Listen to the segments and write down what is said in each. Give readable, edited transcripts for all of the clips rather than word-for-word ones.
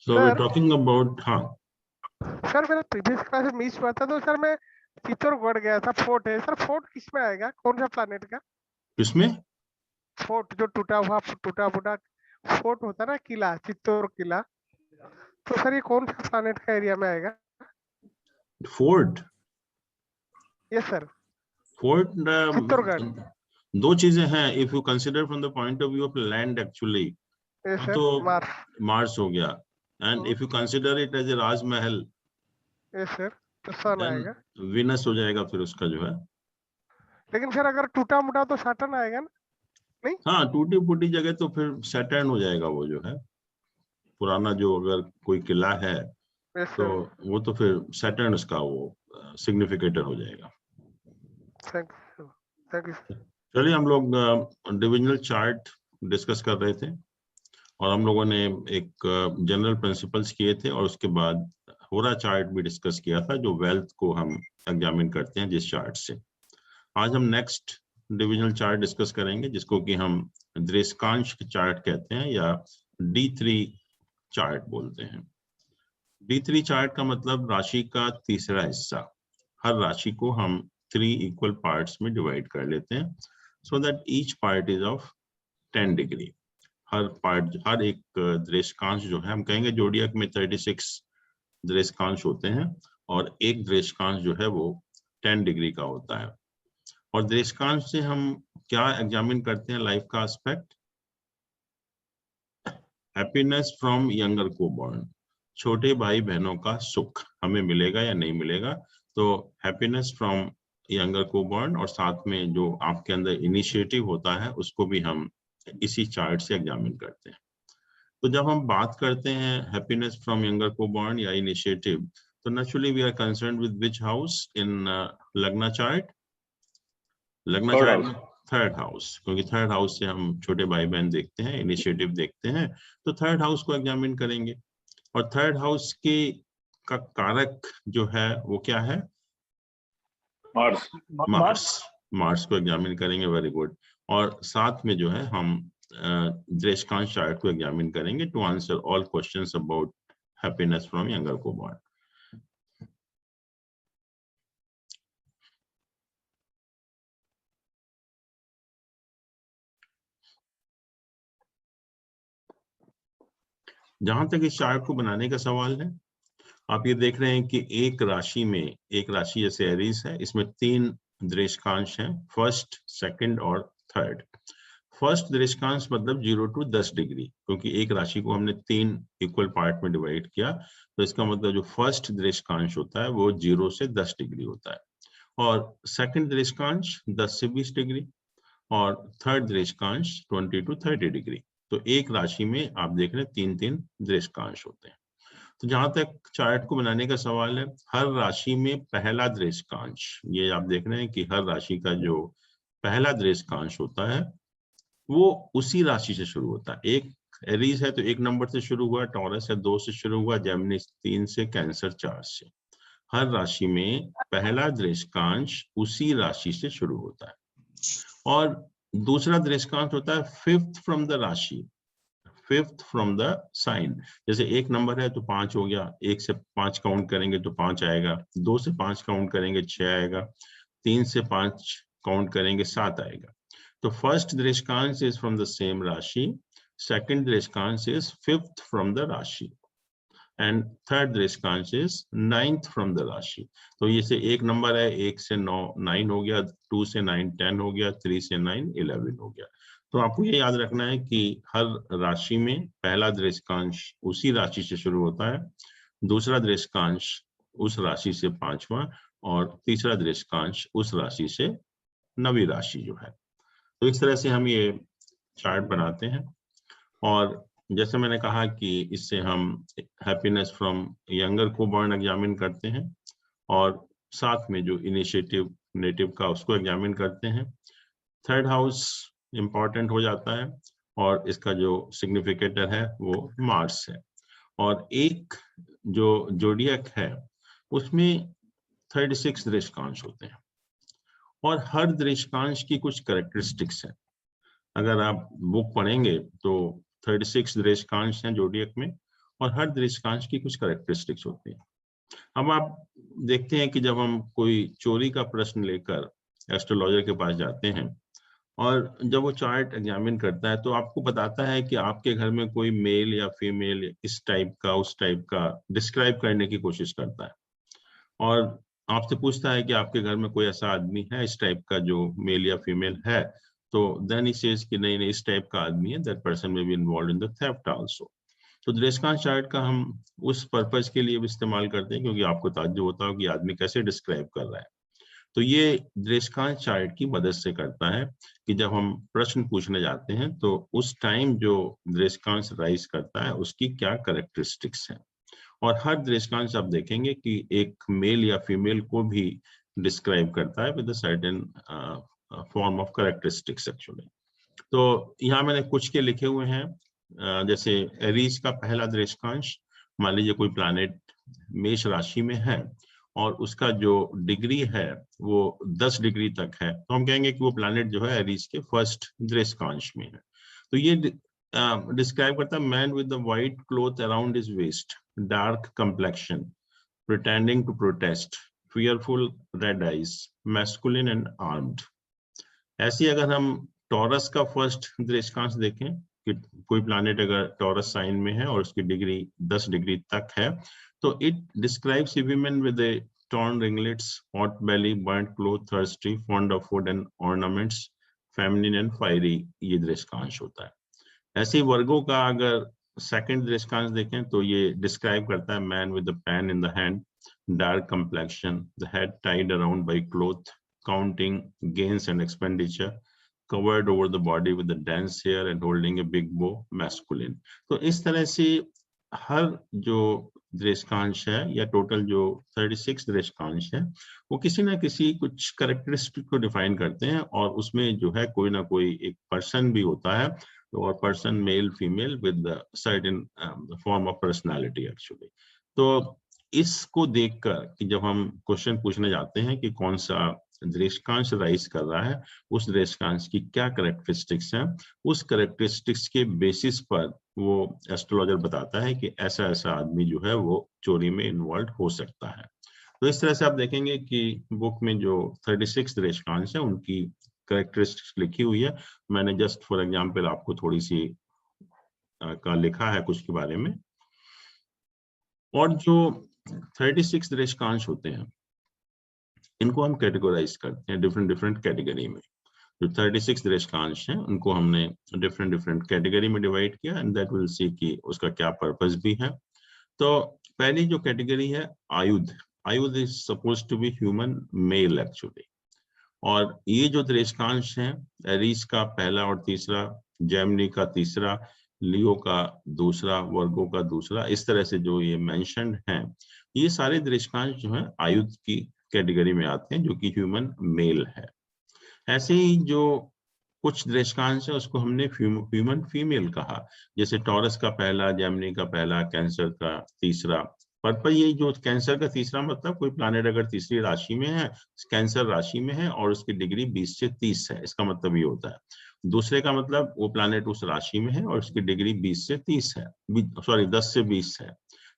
So we're Sir, talking about, हाँ sir मेरा previous class में मिस हुआ था तो सर मैं चित्तौड़गढ़ गया था। फोर्ट है सर, फोर्ट किस में आएगा, कौन सा प्लानेट का? किसमें? फोर्ट जो टूटा फूटा फोर्ट होता है ना, किला, चित्तौड़ किला, तो सर ये कौन सा प्लानेट का एरिया में आएगा? Fort? Yes sir. Fort Chittorgarh. दो चीजें हैं। If you consider from the point of view of land actually, yes तो सर, मार्स। मार्स हो गया। And if you consider it as a Rajmahal, yes sir, तो सन देन आएगा। विनस हो जाएगा फिर उसका जो है। लेकिन सर अगर टूटा मुटा तो सैटर्न आएगा ना? नहीं? हाँ, टूटी फूटी जगह तो फिर सैटर्न हो जाएगा वो जो है। पुराना जो अगर कोई किला है यस तो सर। वो तो फिर सैटर्न उसका वो सिग्निफिकेटर हो जाएगा। Thank you, thank you. चलिए, हम लोग डिविजनल चार्ट डिस्कस कर रहे थे और हम लोगों ने एक जनरल प्रिंसिपल्स किए थे और उसके बाद होरा चार्ट भी डिस्कस किया था, जो वेल्थ को हम एग्जामिन करते हैं जिस चार्ट से। आज हम नेक्स्ट डिविजनल चार्ट डिस्कस करेंगे, जिसको कि हम द्रेस्कांश चार्ट कहते हैं या D3 चार्ट बोलते हैं। D3 चार्ट का मतलब राशि का तीसरा हिस्सा। हर राशि को हम 3 इक्वल पार्ट्स में डिवाइड कर लेते हैं, so that each part is of 10 degree. हर एक द्रेशकांश जो है, हम कहेंगे जोडियक में 36 द्रेशकांश होते हैं और एक द्रेशकांश जो है वो 10 डिग्री का होता है। और द्रेशकांश से हम क्या एग्जामिन करते हैं? लाइफ का एस्पेक्ट, हैप्पीनेस फ्रॉम यंगर कोबॉर्न, छोटे भाई बहनों का सुख हमें मिलेगा या नहीं मिलेगा, तो हैप्पीनेस फ्रॉम यंगर कोबॉर्न और साथ में जो आपके अंदर इनिशिएटिव होता है उसको भी हम इसी चार्ट से एग्जामिन करते हैं। तो जब हम बात करते हैं हैप्पीनेस फ्रॉम यंगर कोबॉर्न या इनिशिएटिव, तो naturally we are concerned with which house in lagna chart? लग्न चार्ट में थर्ड हाउस, क्योंकि थर्ड हाउस से हम छोटे भाई बहन देखते हैं, इनिशिएटिव देखते हैं, तो थर्ड हाउस को एग्जामिन करेंगे। और थर्ड हाउस के का कारक जो है वो क्या है? मार्स को एग्जामिन करेंगे। Very good. और साथ में जो है हम द्रेशकांश चार्ट को एग्जामिन करेंगे to answer all questions about happiness from younger coborn. जहां तक इस चार्ट को बनाने का सवाल है, आप ये देख रहे हैं कि एक राशि जैसे एरीज है, इसमें 3 द्रेशकांश हैं, फर्स्ट, सेकंड और थर्ड। फर्स्ट द्रेशकांश मतलब 0 to 10 डिग्री, क्योंकि एक राशि को हमने 3 इक्वल पार्ट में डिवाइड किया, तो इसका मतलब जो फर्स्ट द्रेशकांश होता है वो 0 से 10 डिग्री होता है। और सेकंड द्रेशकांश 10 से 20 डिग्री और थर्ड द्रेशकांश 20 to 30 डिग्री। तो एक राशि में आप देख रहे हैं 3-3 द्रेशकांश होते हैं। तो जहां तक चार्ट को बनाने का सवाल है, हर राशि में पहला द्रेशकांश, ये आप देख रहे हैं कि हर राशि का जो पहला द्रेशकांश होता है वो उसी राशि से शुरू होता है। एक एरीज है तो 1 नंबर से शुरू हुआ, टॉरस है 2 से शुरू हुआ, जेमिनी 3 से, कैंसर 4 से। हर राशि में पहला द्रेशकांश उसी राशि से शुरू होता है। और दूसरा द्रेशकांश होता है फिफ्थ फ्रॉम द राशि, फिफ्थ फ्रॉम द साइन। जैसे 1 नंबर है तो 5 हो गया, 1 से 5 काउंट करेंगे तो 5 आएगा, 2 से 5 काउंट करेंगे 6 आएगा, 3 से 5 काउंट करेंगे 7 आएगा। तो फर्स्ट द्रेशकांश इज फ्रॉम द सेम राशि, सेकंड द्रेशकांश इज फिफ्थ फ्रॉम द राशि एंड थर्ड द्रेशकांश इज 9th फ्रॉम द राशि। तो ये से 1 नंबर है, 1 से 9 9 हो गया, 2 से 9 10 हो गया, 3 से 9 11 हो गया। तो आपको ये याद रखना है कि हर राशि में पहला द्रेशकांश उसी राशि से शुरू होता है, दूसरा द्रेशकांश उस राशि से 5वां और तीसरा द्रेशकांश उस राशि से 9वीं राशि जो है। तो इस तरह से हम ये चार्ट बनाते हैं। और जैसे मैंने कहा कि इससे हम हैप्पीनेस फ्रॉम यंगर कोबॉर्न एग्जामिन करते हैं और साथ में जो इनिशिएटिव नेटिव का उसको एग्जामिन करते हैं। थर्ड हाउस इंपॉर्टेंट हो जाता है और इसका जो सिग्निफिकेटर है वो मार्स है। और एक जो जोडियक है उसमें 36 दृश्यकांश होते हैं और हर दृश्यकांश की कुछ कैरेक्टरिस्टिक्स हैं। अगर आप बुक पढ़ेंगे तो 36 दृश्यकांश हैं जोडियक में और हर दृष्टांश की कुछ कैरेक्टरिस्टिक्स होती हैं। अब आप देखते हैं कि जब हम कोई चोरी का प्रश्न लेकर एस्ट्रोलॉजर के पास जाते हैं और जब वो चार्ट एग्जामिन करता है तो आपको बताता है कि आपके घर में कोई मेल या फीमेल इस टाइप का उस टाइप का डिस्क्राइब करने की कोशिश करता है और आपसे पूछता है कि आपके घर में कोई ऐसा आदमी है इस टाइप का जो मेल या फीमेल है, तो देन ही सेज कि नहीं नहीं इस टाइप का आदमी है, that person may be involved in the theft also. तो दृष्टांत चार्ट का हम उस पर्पज के लिए भी इस्तेमाल करते हैं क्योंकि आपको ताज्जुब होता हो कि आदमी कैसे डिस्क्राइब कर रहा है। तो ये दृष्टांत चार्ट की मदद से करता है कि जब हम प्रश्न पूछने जाते हैं तो उस टाइम जो दृष्टांत राइज करता है उसकी क्या कैरेक्टरिस्टिक्स है। और हर दृष्टांत आप देखेंगे कि एक मेल या फीमेल को भी डिस्क्राइब करता है with a certain form of characteristics actually. तो यहाँ मैंने कुछ के लिखे हुए हैं, जैसे एरीज का पहला दृष्टांश, मान लीजिए कोई प्लैनेट मेष राशि में है और उसका जो डिग्री है वो 10 डिग्री तक है, तो हम कहेंगे कि वो प्लैनेट जो है एरीज के फर्स्ट दृष्टांश में है। तो ये डिस्क्राइब करता है man with the white cloth around his waist, dark complexion, pretending to protest, fearful red eyes, masculine and armed। ऐसे ही अगर हम टॉरस का फर्स्ट दृष्टांश देखें कि कोई प्लैनेट अगर टॉरस साइन में है और उसकी डिग्री 10 डिग्री तक है, तो it describes a woman with A torn ringlets, hot belly, burnt cloth, thirsty, fond of food and ornaments, feminine and fiery, ये दृष्टांश होता है। ऐसे ही वर्गों का अगर सेकंड दृष्टांश देखें तो ये डिस्क्राइब करता है man with the pen in the hand, dark complexion, the head tied around by cloth, counting gains and expenditure, covered over the body with the dense hair and holding a big bow, masculine। तो इस तरह से हर जो दृष्टांश है या total जो 36 दृष्टांश है वो किसी ना किसी कुछ कैरेक्टरिस्टिक को डिफाइन करते हैं और उसमें जो है कोई ना कोई एक पर्सन भी होता है, और person male female with certain form of personality actually. तो इसको देखकर कि जब हम क्वेश्चन पूछने जाते हैं कि कौन सा दृष्टांश राइज कर रहा है, उस दृष्टांश की क्या कैरेक्टरिस्टिक्स हैं, उस कैरेक्टरिस्टिक्स के बेसिस पर वो एस्ट्रोलॉजर बताता है कि ऐसा ऐसा आदमी जो है वो चोरी में इन्वॉल्व हो सकता है। तो इस तरह से आप देखेंगे कि बुक में जो 36 दृष्टांश है उनकी कैरेक्टरिस्टिक्स लिखी हुई है। मैंने जस्ट फॉर एग्जांपल आपको थोड़ी सी का लिखा है कुछ के बारे में। और जो 36 दृष्टांश होते हैं इनको हम कैटेगराइज करते हैं डिफरेंट डिफरेंट कैटेगरी में। जो 36 दृष्टांश हैं उनको हमने डिफरेंट डिफरेंट कैटेगरी में डिवाइड किया एंड दैट विल सी कि उसका क्या पर्पस भी है। तो पहली जो कैटेगरी है आयुध, ayudha is suppose to be human male actually. और ये जो दृष्टांश हैं एरीज का पहला और तीसरा, जेमिनी का तीसरा, लियो का दूसरा, वर्गो का दूसरा, इस तरह से जो ये मेंशन्ड हैं ये सारे दृष्टांश जो हैं आयुध की कैटेगरी में आते हैं जो कि ह्यूमन मेल है। ऐसे ही जो कुछ दृष्टांश है उसको हमने ह्यूमन फीमेल कहा, जैसे टॉरस का पहला, जेमिनी का पहला, कैंसर का तीसरा। पर ये जो कैंसर का तीसरा मतलब कोई प्लैनेट अगर तीसरी राशि में है, कैंसर राशि में है और उसकी डिग्री 20 से 30 है, इसका मतलब ये होता है। दूसरे का मतलब वो प्लैनेट उस राशि में है और उसकी डिग्री 20 से 30 है, सॉरी 10 से 20 है,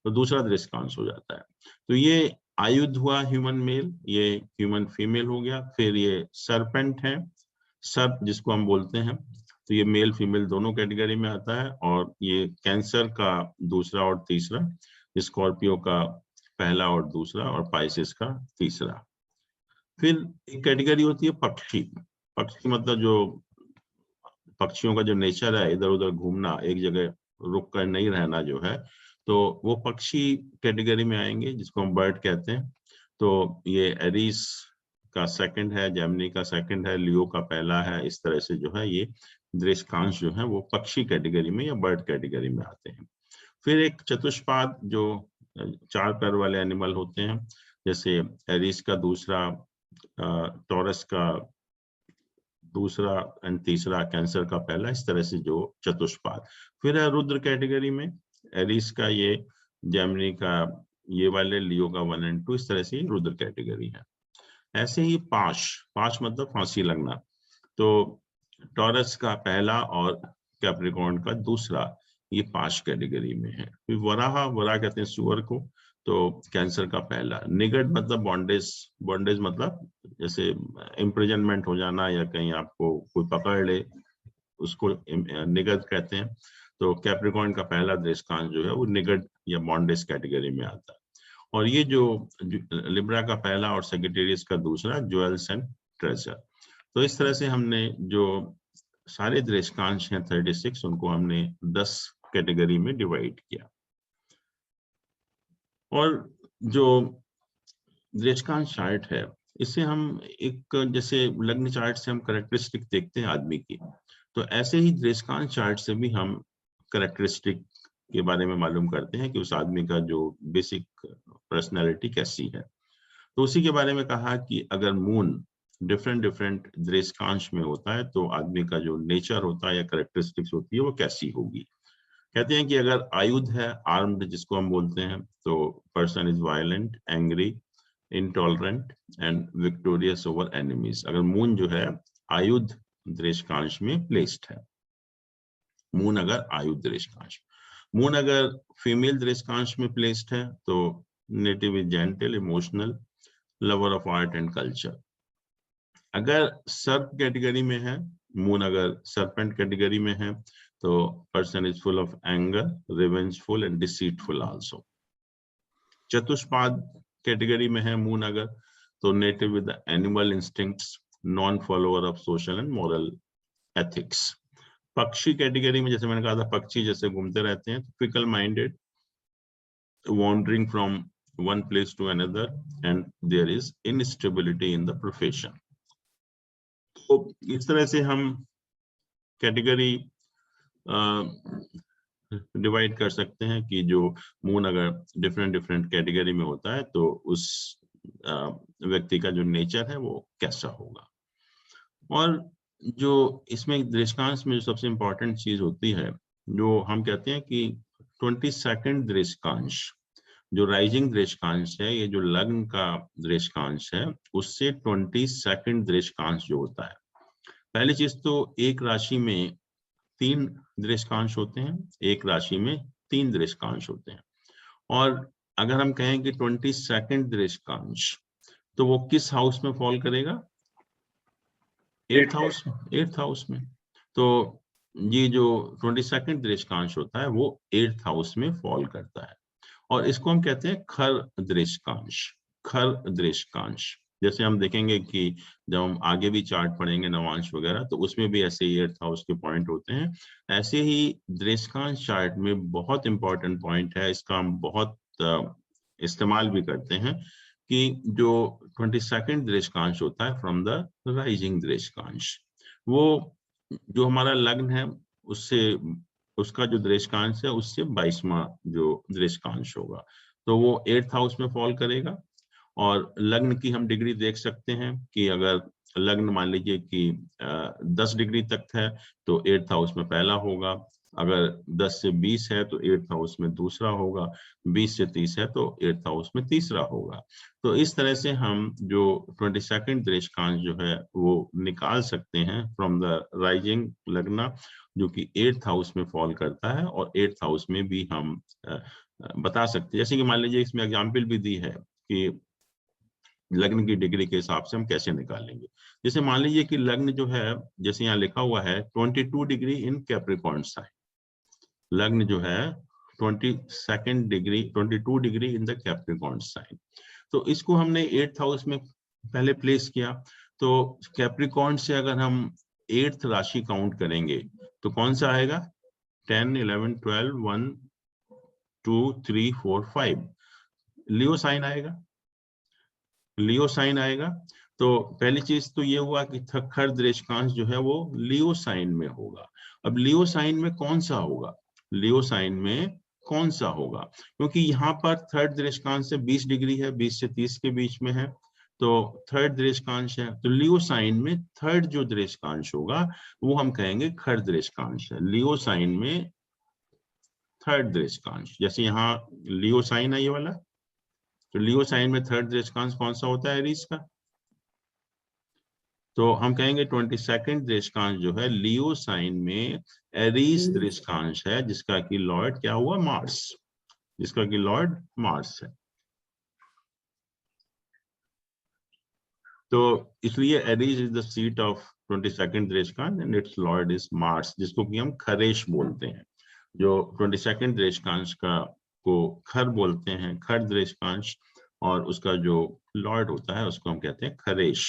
तो दूसरा दृष्टांश हो जाता है। तो ये आयुध हुआ ह्यूमन मेल, ये ह्यूमन फीमेल हो गया। फिर ये सरपेंट है, सर्प जिसको हम बोलते हैं, तो ये मेल फीमेल दोनों कैटेगरी में आता है। और ये कैंसर का दूसरा और तीसरा, स्कॉर्पियो का पहला और दूसरा, और पाइसेस का तीसरा। फिर एक कैटेगरी होती है पक्षी। पक्षी मतलब जो पक्षियों का जो नेचर है इधर उधर घूमना, एक जगह रुक कर नहीं रहना जो है, तो वो पक्षी कैटेगरी में आएंगे जिसको हम बर्ड कहते हैं। तो ये एरीज का सेकंड है, जेमिनी का सेकंड है, लियो का पहला है। इस तरह से जो है ये दृष्टांश जो है वो पक्षी कैटेगरी में या बर्ड कैटेगरी में आते हैं। फिर एक चतुष्पाद जो 4 पैर वाले एनिमल होते हैं, जैसे एरीज का दूसरा, टॉरस का दूसरा एंड तीसरा, कैंसर का पहला, इस तरह से जो चतुष्पाद। फिर है रुद्र कैटेगरी में, एरीज का ये, जेमिनी का ये वाले, लियो का 1 और 2, इस तरह से रुद्र कैटेगरी है। ऐसे ही पाश, पाश मतलब फांसी लगना, तो टॉरस का पहला और कैप्रिकॉर्न का दूसरा, ये पाश कैटेगरी में है। फिर वराह, वराह कहते हैं सुअर को, तो कैंसर का पहला। निगड मतलब बॉन्डेज, बॉन्डेज मतलब जैसे इम्प्रिजनमेंट हो जाना या कहीं आपको कोई पकड़ ले, उसको निगड कहते हैं। तो कैप्रिकॉर्न का पहला दृष्टांत जो है वो निगड या बॉन्डेज कैटेगरी में आता है। और ये जो लिब्रा का पहला और सेक्रेटेरियस का दूसरा, ज्वेल्स एंड ट्रेजर। तो इस तरह से हमने जो सारे दृष्टांश हैं 36, उनको हमने 10 कैटेगरी में डिवाइड किया। और जो दृष्टांश चार्ट है, इससे हम एक जैसे लग्न चार्ट से हम कैरेक्टरिस्टिक देखते हैं आदमी की, तो ऐसे ही दृष्टांत चार्ट से भी हम कैरेक्टरिस्टिक के बारे में मालूम करते हैं कि उस आदमी का जो बेसिक पर्सनालिटी कैसी है। तो उसी के बारे में कहा कि अगर मून डिफरेंट डिफरेंट दृष्टांश में होता है तो आदमी का जो नेचर होता है या कैरेक्टरिस्टिक्स होती है वो कैसी होगी। कहते हैं कि अगर आयुध है, आर्म्ड जिसको हम बोलते हैं, तो person is violent, angry, intolerant and victorious over enemies. अगर मून जो है आयुध दृष्टांश में प्लेस्ड है, मून अगर आयुध दृष्टांश, मून अगर फीमेल दृष्टांश में प्लेस्ड है तो native is gentle, emotional, lover of art and culture. अगर सर्प कैटेगरी में है, मून अगर सर्पेंट कैटेगरी में है, तो person is full of anger, revengeful and deceitful also. चतुष्पाद कैटेगरी में है मून अगर, तो native with animal instincts, non follower of social and moral ethics. पक्षी कैटेगरी में जैसे मैंने कहा था, पक्षी जैसे घूमते रहते हैं, fickle minded, wandering from one place to another, and there is instability in the profession. तो इस तरह से हम कैटेगरी डिवाइड कर सकते हैं कि जो मून अगर डिफरेंट डिफरेंट कैटेगरी में होता है तो उस व्यक्ति का जो नेचर है वो कैसा होगा। और जो इसमें दृष्टांश में जो सबसे इम्पोर्टेंट चीज होती है, जो हम कहते हैं कि 22nd दृष्टांश, जो राइजिंग दृष्टांश है, ये जो लग्न का दृष्टांश है, उससे 22nd दृष्टांश जो होता है, पहली चीज तो एक राशि में 3 दृष्टांश होते हैं, एक राशि में 3 दृष्टांश होते हैं। और अगर हम कहें कि 22nd दृष्टांश, तो वो किस हाउस में फॉल करेगा? 8th हाउस में, 8th हाउस में। तो ये जो 22nd दृष्टांश होता है वो 8th हाउस में फॉल करता है, और इसको हम कहते हैं खर दृष्टांश, खर दृष्टांश। जैसे हम देखेंगे कि जब हम आगे भी चार्ट पढ़ेंगे नवांश वगैरह, तो उसमें भी ऐसे ही 8th हाउस के पॉइंट होते हैं। ऐसे ही दृष्टांश चार्ट में बहुत इंपॉर्टेंट पॉइंट है, इसका हम बहुत इस्तेमाल भी करते हैं, कि जो 22nd दृष्टांश होता है फ्रॉम द राइजिंग दृष्टांश, वो जो हमारा लग्न है उससे, उसका जो दृष्टांश है उससे 22वां जो दृष्टांश होगा, तो वो 8th हाउस में फॉल करेगा। और लग्न की हम डिग्री देख सकते हैं कि अगर लग्न मान लीजिए कि 10 डिग्री तक है तो 8th हाउस में पहला होगा, अगर 10 से 20 है तो 8th हाउस में दूसरा होगा, 20 से 30 है तो 8th हाउस में तीसरा होगा। तो इस तरह से हम जो 22nd दृष्टांश जो है वो निकाल सकते हैं फ्रॉम द राइजिंग लग्न, जो कि 8th हाउस में फॉल करता है, और 8th हाउस में भी हम बता सकते हैं। जैसे कि मान लीजिए इसमें एग्जाम्पल भी दी है कि लग्न की डिग्री के हिसाब से हम कैसे निकालेंगे। जैसे मान लीजिए कि लग्न जो है, जैसे यहाँ लिखा हुआ है 22 डिग्री इन कैप्रिकॉर्न साइन, लग्न जो है 22nd degree, 22 degree in the Capricorn sign, तो इसको हमने 8th हाउस में पहले प्लेस किया। तो कैप्रिकॉर्न से अगर हम 8th राशि काउंट करेंगे तो कौन सा आएगा? 10, 11, 12, 1, 2, 3, 4, 5, लियो साइन आएगा, लियो साइन आएगा। तो पहली चीज तो ये हुआ कि खर दृष्टांश जो है वो लियो साइन में होगा। अब लियो साइन में कौन सा होगा? लियो साइन में कौन सा होगा? क्योंकि यहाँ पर थर्ड दृष्टांश से 20 डिग्री है, 20 से 30 के बीच में है, तो थर्ड दृष्टांश है, तो लियो साइन में थर्ड जो दृष्टांश होगा वो हम कहेंगे खर दृष्टांश है। लियो साइन में थर्ड दृष्टांश, जैसे यहाँ लियो साइन है ये वाला, तो लियो साइन में थर्ड दृष्टांश कौन सा होता है एरीज का? तो हम कहेंगे 22nd दृष्टांश जो है लियो साइन में एरीज दृष्टांश है, जिसका कि लॉर्ड क्या हुआ, मार्स, जिसका कि लॉर्ड मार्स है। तो इसलिए Aries is the seat of 22nd दृष्टांश and its lord is Mars, जिसको कि हम खरेश बोलते हैं। जो 22nd दृष्टांश का को खर बोलते हैं, खर दृष्टांश, और उसका जो लॉर्ड होता है उसको हम कहते हैं खरेश।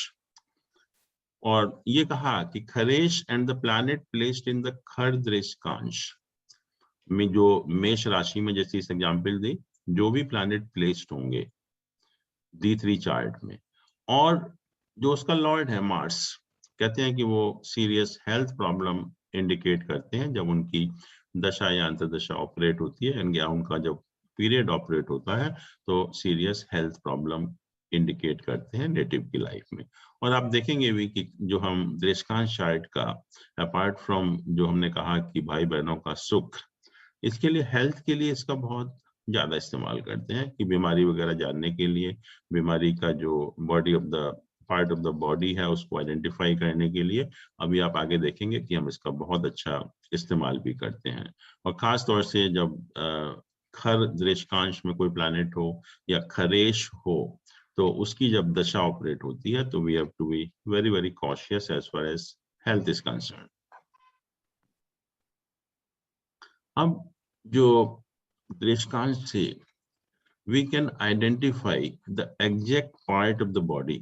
और ये कहा कि खरेश and the planet placed in the खर दृष्टांश में, जो मेष राशि में, जैसे इस एग्जाम्पल दी, जो भी प्लैनेट प्लेस्ड होंगे D3 चार्ट में, और जो उसका लॉर्ड है मार्स, कहते हैं कि वो सीरियस हेल्थ प्रॉब्लम इंडिकेट करते हैं जब उनकी दशा या अंतर्दशा ऑपरेट होती है, या उनका जब पीरियड ऑपरेट होता है तो सीरियस हेल्थ प्रॉब्लम इंडिकेट करते हैं नेटिव की लाइफ में। और आप देखेंगे भी कि जो हम दृष्टांश चार्ट का, अपार्ट फ्रॉम जो हमने कहा कि भाई बहनों का सुख, इसके लिए हेल्थ के लिए इसका बहुत ज्यादा इस्तेमाल करते हैं कि बीमारी वगैरह जानने के लिए, बीमारी का जो body of the part of the body है उसको आइडेंटिफाई करने के लिए। अभी आप आगे देखेंगे कि हम इसका बहुत अच्छा इस्तेमाल भी करते हैं। और खास तौर से जब खर दृष्टांश में कोई प्लैनेट हो या खरेश हो, तो उसकी जब दशा ऑपरेट होती है तो we have to be very very cautious as far as health is concern. अब जो दृष्टांश से we can identify the exact part of the body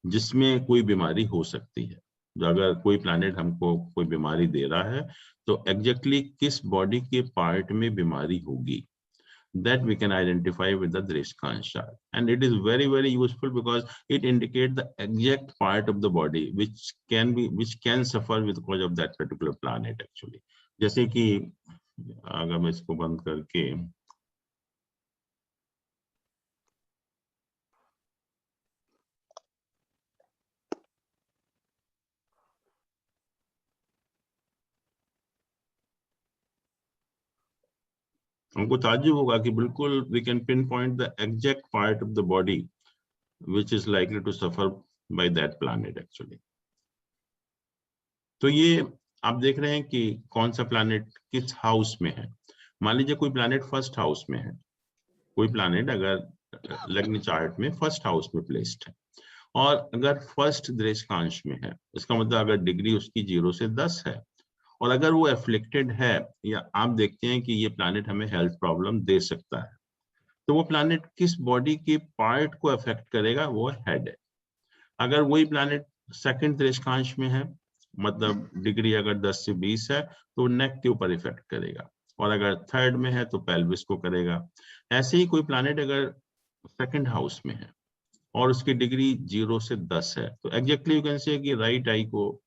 जिसमें कोई बीमारी हो सकती है। जो अगर कोई प्लैनेट हमको कोई बीमारी दे रहा है तो एग्जैक्टली किस बॉडी के पार्ट में बीमारी होगी, that we can identify with the Dreshkansh chart, and it is very very useful because it indicates the exact part of the body which can suffer with cause of that particular planet actually। जैसे कि अगर मैं इसको बंद करके हमको ताज्जुब होगा कि बिल्कुल we can pin point the exact part of the body which is likely to suffer by that planet actually. तो ये आप देख रहे हैं कि कौन सा प्लैनेट किस हाउस में है। मान लीजिए कोई प्लैनेट फर्स्ट हाउस में है, कोई प्लैनेट अगर लग्न चार्ट में फर्स्ट हाउस में प्लेस्ड है, और अगर फर्स्ट दृष्टांश में है, इसका मतलब अगर डिग्री उसकी 0 से 10 है, और अगर वो एफ्लिक्टेड है, या आप देखते हैं कि ये प्लैनेट हमें हेल्थ प्रॉब्लम दे सकता है, तो वो प्लैनेट किस बॉडी के पार्ट को अफेक्ट करेगा, वो हेड है। अगर वही प्लैनेट सेकंड दृष्टांश में है, मतलब डिग्री अगर 10 से 20 है, तो नेक के ऊपर इफेक्ट करेगा, और अगर थर्ड में है तो पेल्विस को करेगा। ऐसे ही कोई प्लैनेट अगर सेकंड हाउस में है और उसकी डिग्री 0 से 10 है, तो एग्जैक्टली यू कैन से कि राइट आई को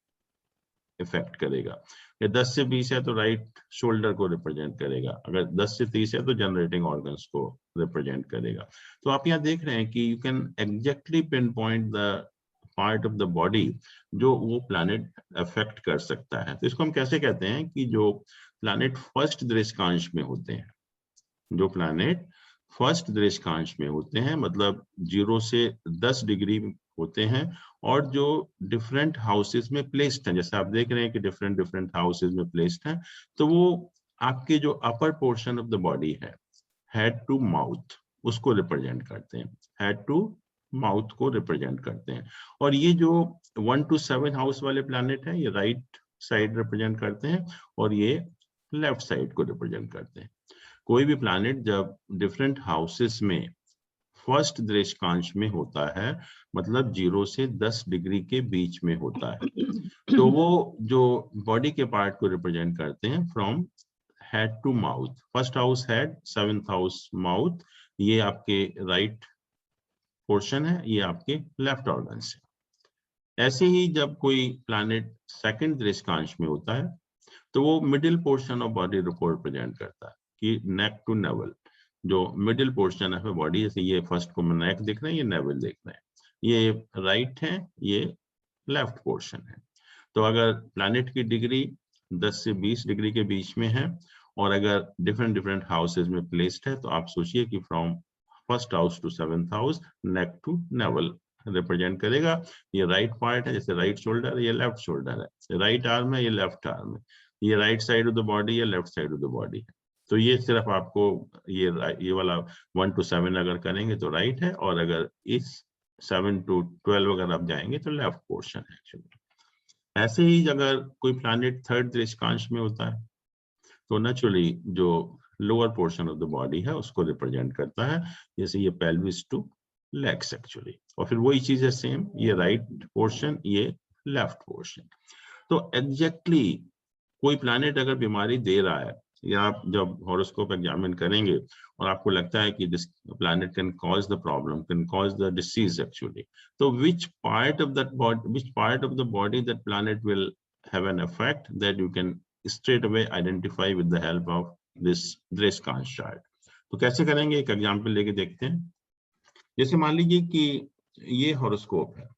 इफेक्ट करेगा। या 10 से 20 है तो राइट शोल्डर को रिप्रेजेंट करेगा, अगर 10 से 30 है तो जनरेटिंग ऑर्गन्स को रिप्रेजेंट करेगा। तो आप यहाँ देख रहे हैं कि you can exactly pin point the part of the body जो वो प्लैनेट अफेक्ट कर सकता है। तो इसको हम कैसे कहते हैं कि जो प्लैनेट फर्स्ट दृष्टांश में होते हैं, जो प्लैनेट फर्स्ट दृष्टांश में होते हैं, मतलब 0 से 10 डिग्री होते हैं, और जो डिफरेंट हाउसेस में प्लेस्ड हैं, जैसे आप देख रहे हैं कि डिफरेंट डिफरेंट हाउसेस में प्लेस्ड हैं, तो वो आपके जो upper portion of the body है, हेड टू माउथ, उसको रिप्रेजेंट करते हैं, हेड टू माउथ को रिप्रेजेंट करते हैं। और ये जो 1 to 7 हाउस वाले प्लैनेट हैं, ये राइट साइड रिप्रेजेंट करते हैं, और ये लेफ्ट साइड को रिप्रेजेंट करते हैं। कोई भी प्लैनेट जब डिफरेंट हाउसेस में फर्स्ट दृष्टांश में होता है, मतलब 0 से 10 डिग्री के बीच में होता है, तो वो जो बॉडी के पार्ट को रिप्रेजेंट करते हैं from head to mouth. First house head, 7th house mouth, ये आपके राइट पोर्शन है, ये आपके लेफ्ट ऑर्गन्स है। ऐसे ही जब कोई प्लैनेट सेकंड दृष्टांश में होता है, तो वो मिडिल पोर्शन ऑफ बॉडी को रिप्रेजेंट करता है, कि नेक टू नेवल, जो मिडिल पोर्शन है बॉडी, जैसे ये फर्स्ट को नेक दिख रहे हैं, ये नेवल दिख रहे हैं, ये राइट है, ये लेफ्ट पोर्शन है। तो अगर प्लैनेट की डिग्री 10 से 20 डिग्री के बीच में है, और अगर डिफरेंट डिफरेंट हाउसेस में प्लेस्ड है, तो आप सोचिए कि from first house to 7th house, neck to navel represent करेगा। ये राइट पार्ट है, जैसे राइट शोल्डर, ये लेफ्ट शोल्डर है, राइट आर्म है, ये लेफ्ट आर्म है, ये right side of the body है, left side of the body है। तो ये सिर्फ आपको ये वाला 1 to 7 अगर करेंगे तो राइट है, और अगर इस 7 to 12 अगर आप जाएंगे तो लेफ्ट पोर्शन है एक्चुअली। ऐसे ही अगर कोई प्लैनेट थर्ड दृष्टांश में होता है तो नेचुरली जो lower portion of the body है उसको रिप्रेजेंट करता है, जैसे ये पेल्विस टू लेग्स एक्चुअली। और फिर वही चीज है सेम, ये राइट पोर्शन, ये लेफ्ट पोर्शन। तो एग्जैक्टली कोई प्लैनेट अगर बीमारी दे रहा है, या आप जब हॉरोस्कोप एग्जामिन करेंगे और आपको लगता है कि this planet can cause the problem, can cause the disease actually, तो which part of the body that planet will have an effect, that you can straight away identify with the help of this Dreskan chart। तो कैसे करेंगे, एक example लेके देखते हैं। जैसे मान लीजिए कि ये हॉरोस्कोप है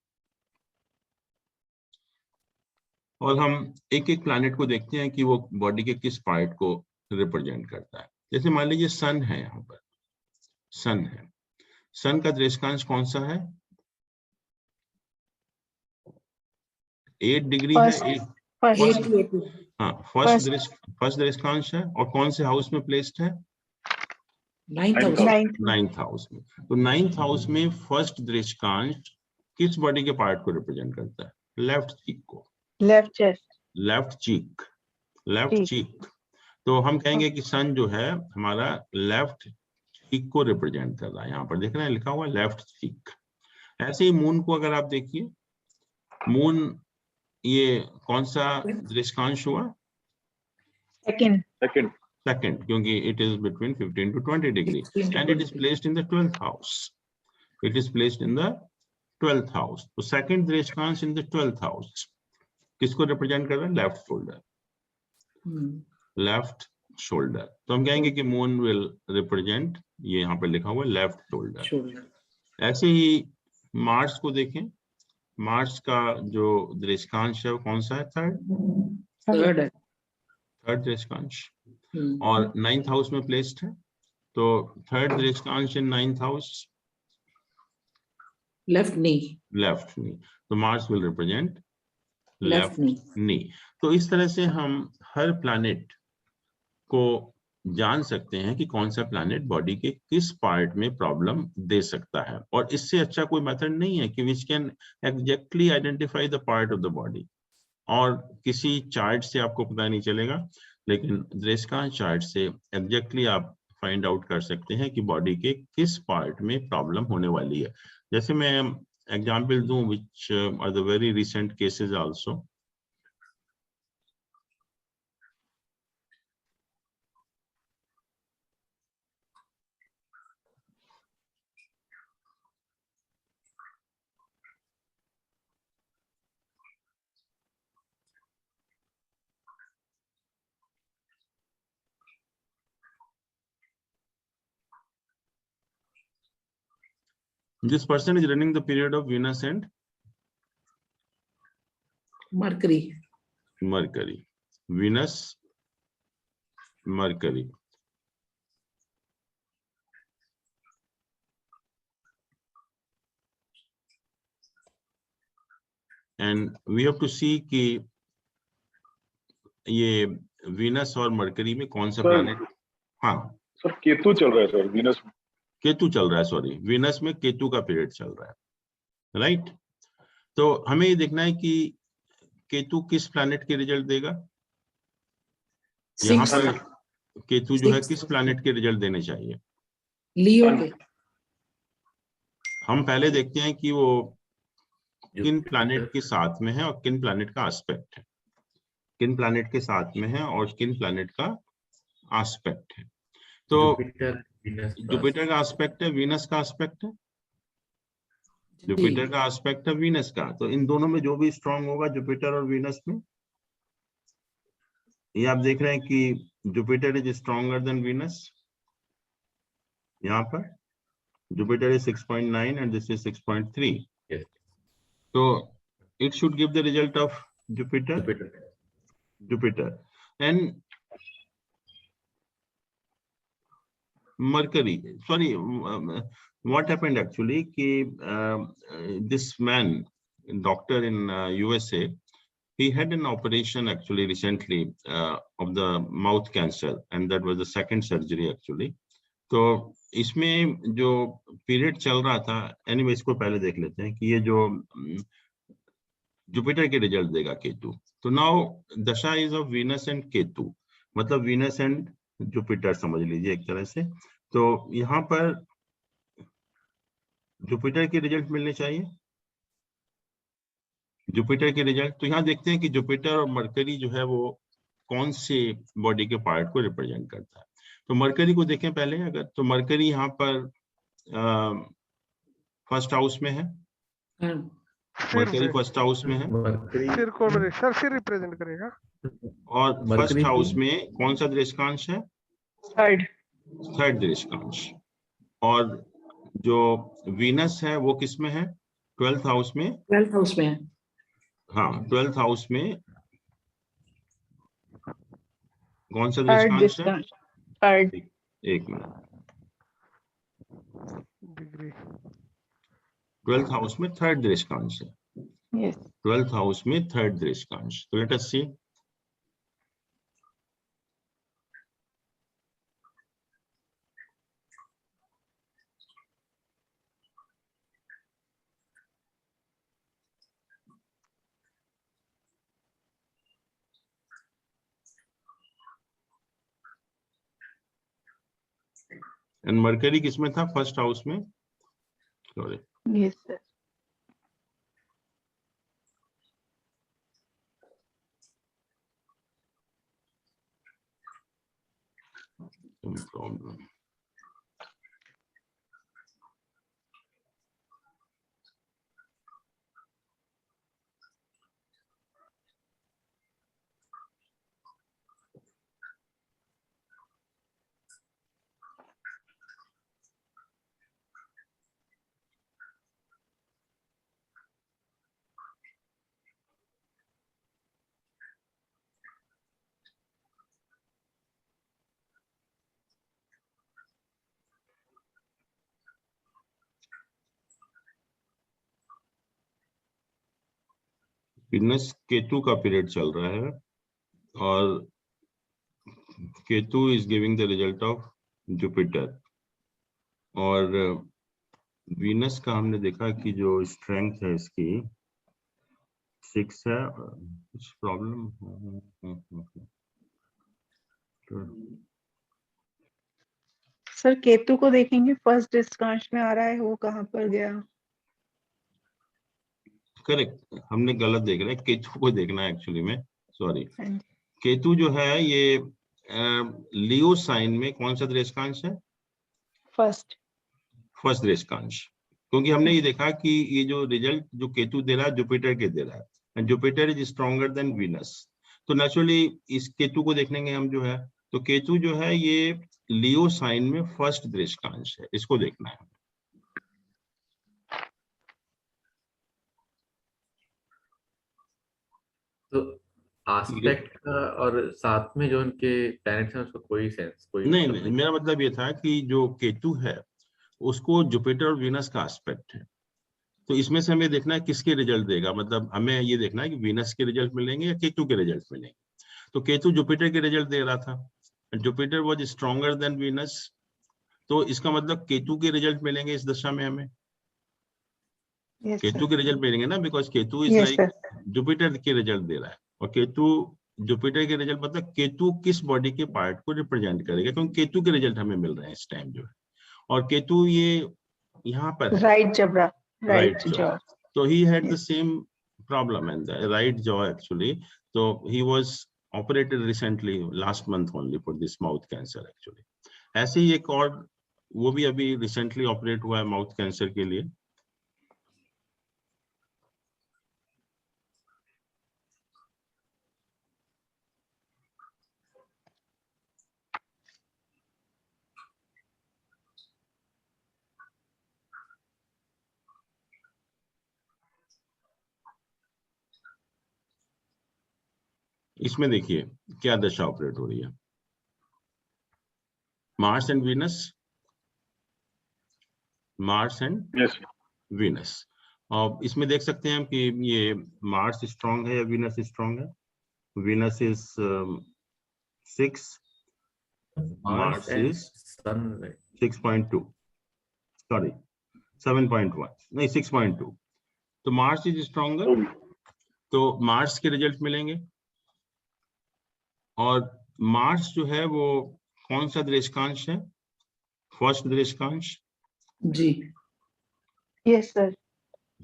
और हम एक एक प्लैनेट को देखते हैं कि वो बॉडी के किस पार्ट को रिप्रेजेंट करता है। जैसे मान लीजिए सन है, यहाँ पर सन है, सन का दृष्टांश कौन सा है? 8 डिग्री है, हाँ फर्स्ट दृष्टांश है, और कौन से हाउस में प्लेस्ड है? 9th हाउस में। तो 9th हाउस में फर्स्ट दृष्टांश किस बॉडी के पार्ट को रिप्रेजेंट करता है? लेफ्ट चीक को, लेफ्ट चेस्ट, लेफ्ट चीक। तो हम कहेंगे कि सन जो है हमारा लेफ्ट चीक को रिप्रेजेंट कर रहा है। यहाँ पर देख रहे हैं लिखा हुआ लेफ्ट चीक। ऐसे ही मून को अगर आप देखिए, मून ये कौन सा दृष्टांश हुआ? सेकंड, क्योंकि it is between 15 to 20 degree and it is placed in the 12th house. It is placed in the 12th house. तो सेकंड दृष्टांश इन द 12th हाउस किसको रिप्रेजेंट कर रहा है? Left shoulder, left shoulder. तो हम कहेंगे कि मून विल रिप्रेजेंट, ये यहाँ पर लिखा हुआ है लेफ्ट शोल्डर। ऐसे ही मार्स को देखें, मार्स का जो दृष्टांश है वो कौन सा है? थर्ड दृष्टांश, और 9th हाउस में प्लेस्ड है। तो थर्ड दृष्टांश इन 9th हाउस, लेफ्ट नी। तो मार्स विल रिप्रेजेंट लेफ्ट नी। तो इस तरह से हम हर प्लैनेट को जान सकते हैं कि कौन सा प्लैनेट बॉडी के किस पार्ट में प्रॉब्लम दे सकता है, और इससे अच्छा कोई मेथड नहीं है कि which can exactly identify the part of the body. और किसी चार्ट से आपको पता नहीं चलेगा, लेकिन दृष्टांत चार्ट से एग्जैक्टली आप फाइंड आउट कर सकते हैं कि बॉडी के किस पार्ट में प्रॉब्लम होने वाली है। जैसे मैं एग्जांपल दूं, which are the very recent cases also. This person is running the period of Venus and Mercury. Venus, Mercury. And we have to see कि ये Venus और Mercury में कौन सा प्लैनेट? हाँ सर, केतु चल रहा है सर, वीनस केतु चल रहा है, सॉरी वीनस में केतु का पीरियड चल रहा है, राइट। तो हमें ये देखना है कि केतु किस प्लैनेट के रिजल्ट देगा। यहाँ पर केतु जो है किस प्लैनेट के रिजल्ट देने चाहिए? लियो के। हम पहले देखते हैं कि वो किन प्लैनेट के साथ में है और किन प्लैनेट का एस्पेक्ट है, किन प्लैनेट के साथ में है और किन प्लैनेट का एस्पेक्ट है। तो जुपिटर का एस्पेक्ट है, वीनस का एस्पेक्ट है, जुपिटर का एस्पेक्ट है वीनस का। तो इन दोनों में जो भी स्ट्रांग होगा जुपिटर और वीनस में, ये आप देख रहे हैं कि Jupiter is stronger than Venus. यहाँ पर Jupiter is 6.9 and this is 6.3। तो it should give the result of Jupiter and Mercury, sorry, what happened actually कि this man, doctor in USA, he had an operation actually recently of the mouth cancer, and that was the second surgery actually. तो इसमें जो period चल रहा था, anyway इसको पहले देख लेते हैं कि ये जो जुपिटर के रिजल्ट देगा केतु। तो नाउ दशा is of Venus and Ketu, मतलब वीनस एंड जुपिटर समझ लीजिए एक तरह से। तो यहाँ पर जुपिटर के रिजल्ट मिलने चाहिए, जुपिटर के रिजल्ट। तो यहाँ देखते हैं कि जुपिटर और मरकरी जो है वो कौन से बॉडी के पार्ट को रिप्रेजेंट करता है। तो मरकरी को देखें पहले अगर, तो मरकरी यहाँ पर फर्स्ट हाउस में है, मरकरी फर्स्ट हाउस में है, सिर को मेरे सर से रिप्रेजेंट करेगा। और फर्स्ट हाउस में कौन सा दृश्यकांश है? थर्ड दृश्यकांश। और जो वीनस है वो किस में है? 12th हाउस में। 12th हाउस में है। हाँ, 12th हाउस में कौन सा दृश्यकांश है? थर्ड। एक मिनट, डिग्री 12th हाउस में थर्ड दृश्यकांश है। यस 12th हाउस में थर्ड दृश्यकांश। तो let us see, and Mercury किसमें था? फर्स्ट हाउस में। Sorry, yes sir. Problem. Venus Ketu का पीरियड चल रहा है और Ketu is giving the result of Jupiter. और वीनस का हमने देखा कि जो स्ट्रेंथ है इसकी 6 है। कुछ प्रॉब्लम सर केतु को देखेंगे, फर्स्ट दृश्यकांश में आ रहा है, वो कहाँ पर गया? करेक्ट, हमने गलत देख रहे हैं, केतु को देखना है एक्चुअली में, सॉरी। हाँ जी। केतु जो है ये लियो साइन में कौन सा दृश्यकांश है? फर्स्ट दृश्यकांश। क्योंकि हमने ये देखा कि ये जो रिजल्ट जो केतु दे रहा है जुपिटर के दे रहा है, and Jupiter is stronger than Venus. तो नेचुरली इस केतु को देखेंगे हम जो है, तो केतु जो है ये लियो साइन में फर्स्ट दृश्यकांश है, इसको देखना है। तो एस्पेक्ट और साथ में जो उनके प्लैनेट्स हैं उसका कोई सेंस, कोई नहीं मतलब नहीं, मेरा मतलब ये था कि जो केतु है उसको जुपिटर और वीनस का एस्पेक्ट है। तो इसमें से हमें देखना है किसके रिजल्ट देगा, मतलब हमें ये देखना है कि वीनस के रिजल्ट मिलेंगे या केतु के रिजल्ट मिलेंगे। तो केतु जुपिटर के रिजल्ट दे रहा था, Jupiter was stronger than Venus, तो इसका मतलब केतु के रिजल्ट मिलेंगे इस दशा में हमें। यस केतु के रिजल्ट मिलेंगे ना, because Ketu is yes like sir. Jupiter के रिजल्ट दे रहा है। और केतु जुपिटर के रिजल्ट मतलब केतु किस बॉडी के पार्ट को रिप्रेजेंट करेगा, क्योंकि केतु के रिजल्ट हमें मिल रहे हैं इस टाइम जो है। और केतु ये यहाँ पर है, राइट जबड़ा, राइट राइट जॉ। जॉ। तो he had the same problem and right jaw actually. तो he was operated recently last month only for this mouth cancer actually. ऐसे ही एक और वो भी अभी रिसेंटली ऑपरेट हुआ है माउथ कैंसर के लिए। इसमें देखिए क्या दशा ऑपरेट हो रही है। Mars and Venus Mars and Yes. Venus. और इसमें देख सकते हैं कि ये मार्स स्ट्रांग है या वीनस स्ट्रांग है। Venus is 6, Mars Mars and is Sun, right? 6.2, sorry 7.1 नहीं 6.2। तो मार्स इज स्ट्रॉन्गर, तो मार्स के रिजल्ट मिलेंगे। और मार्स जो है वो कौन सा दृश्यकांश है? फर्स्ट दृश्यकांश। जी। Yes, sir.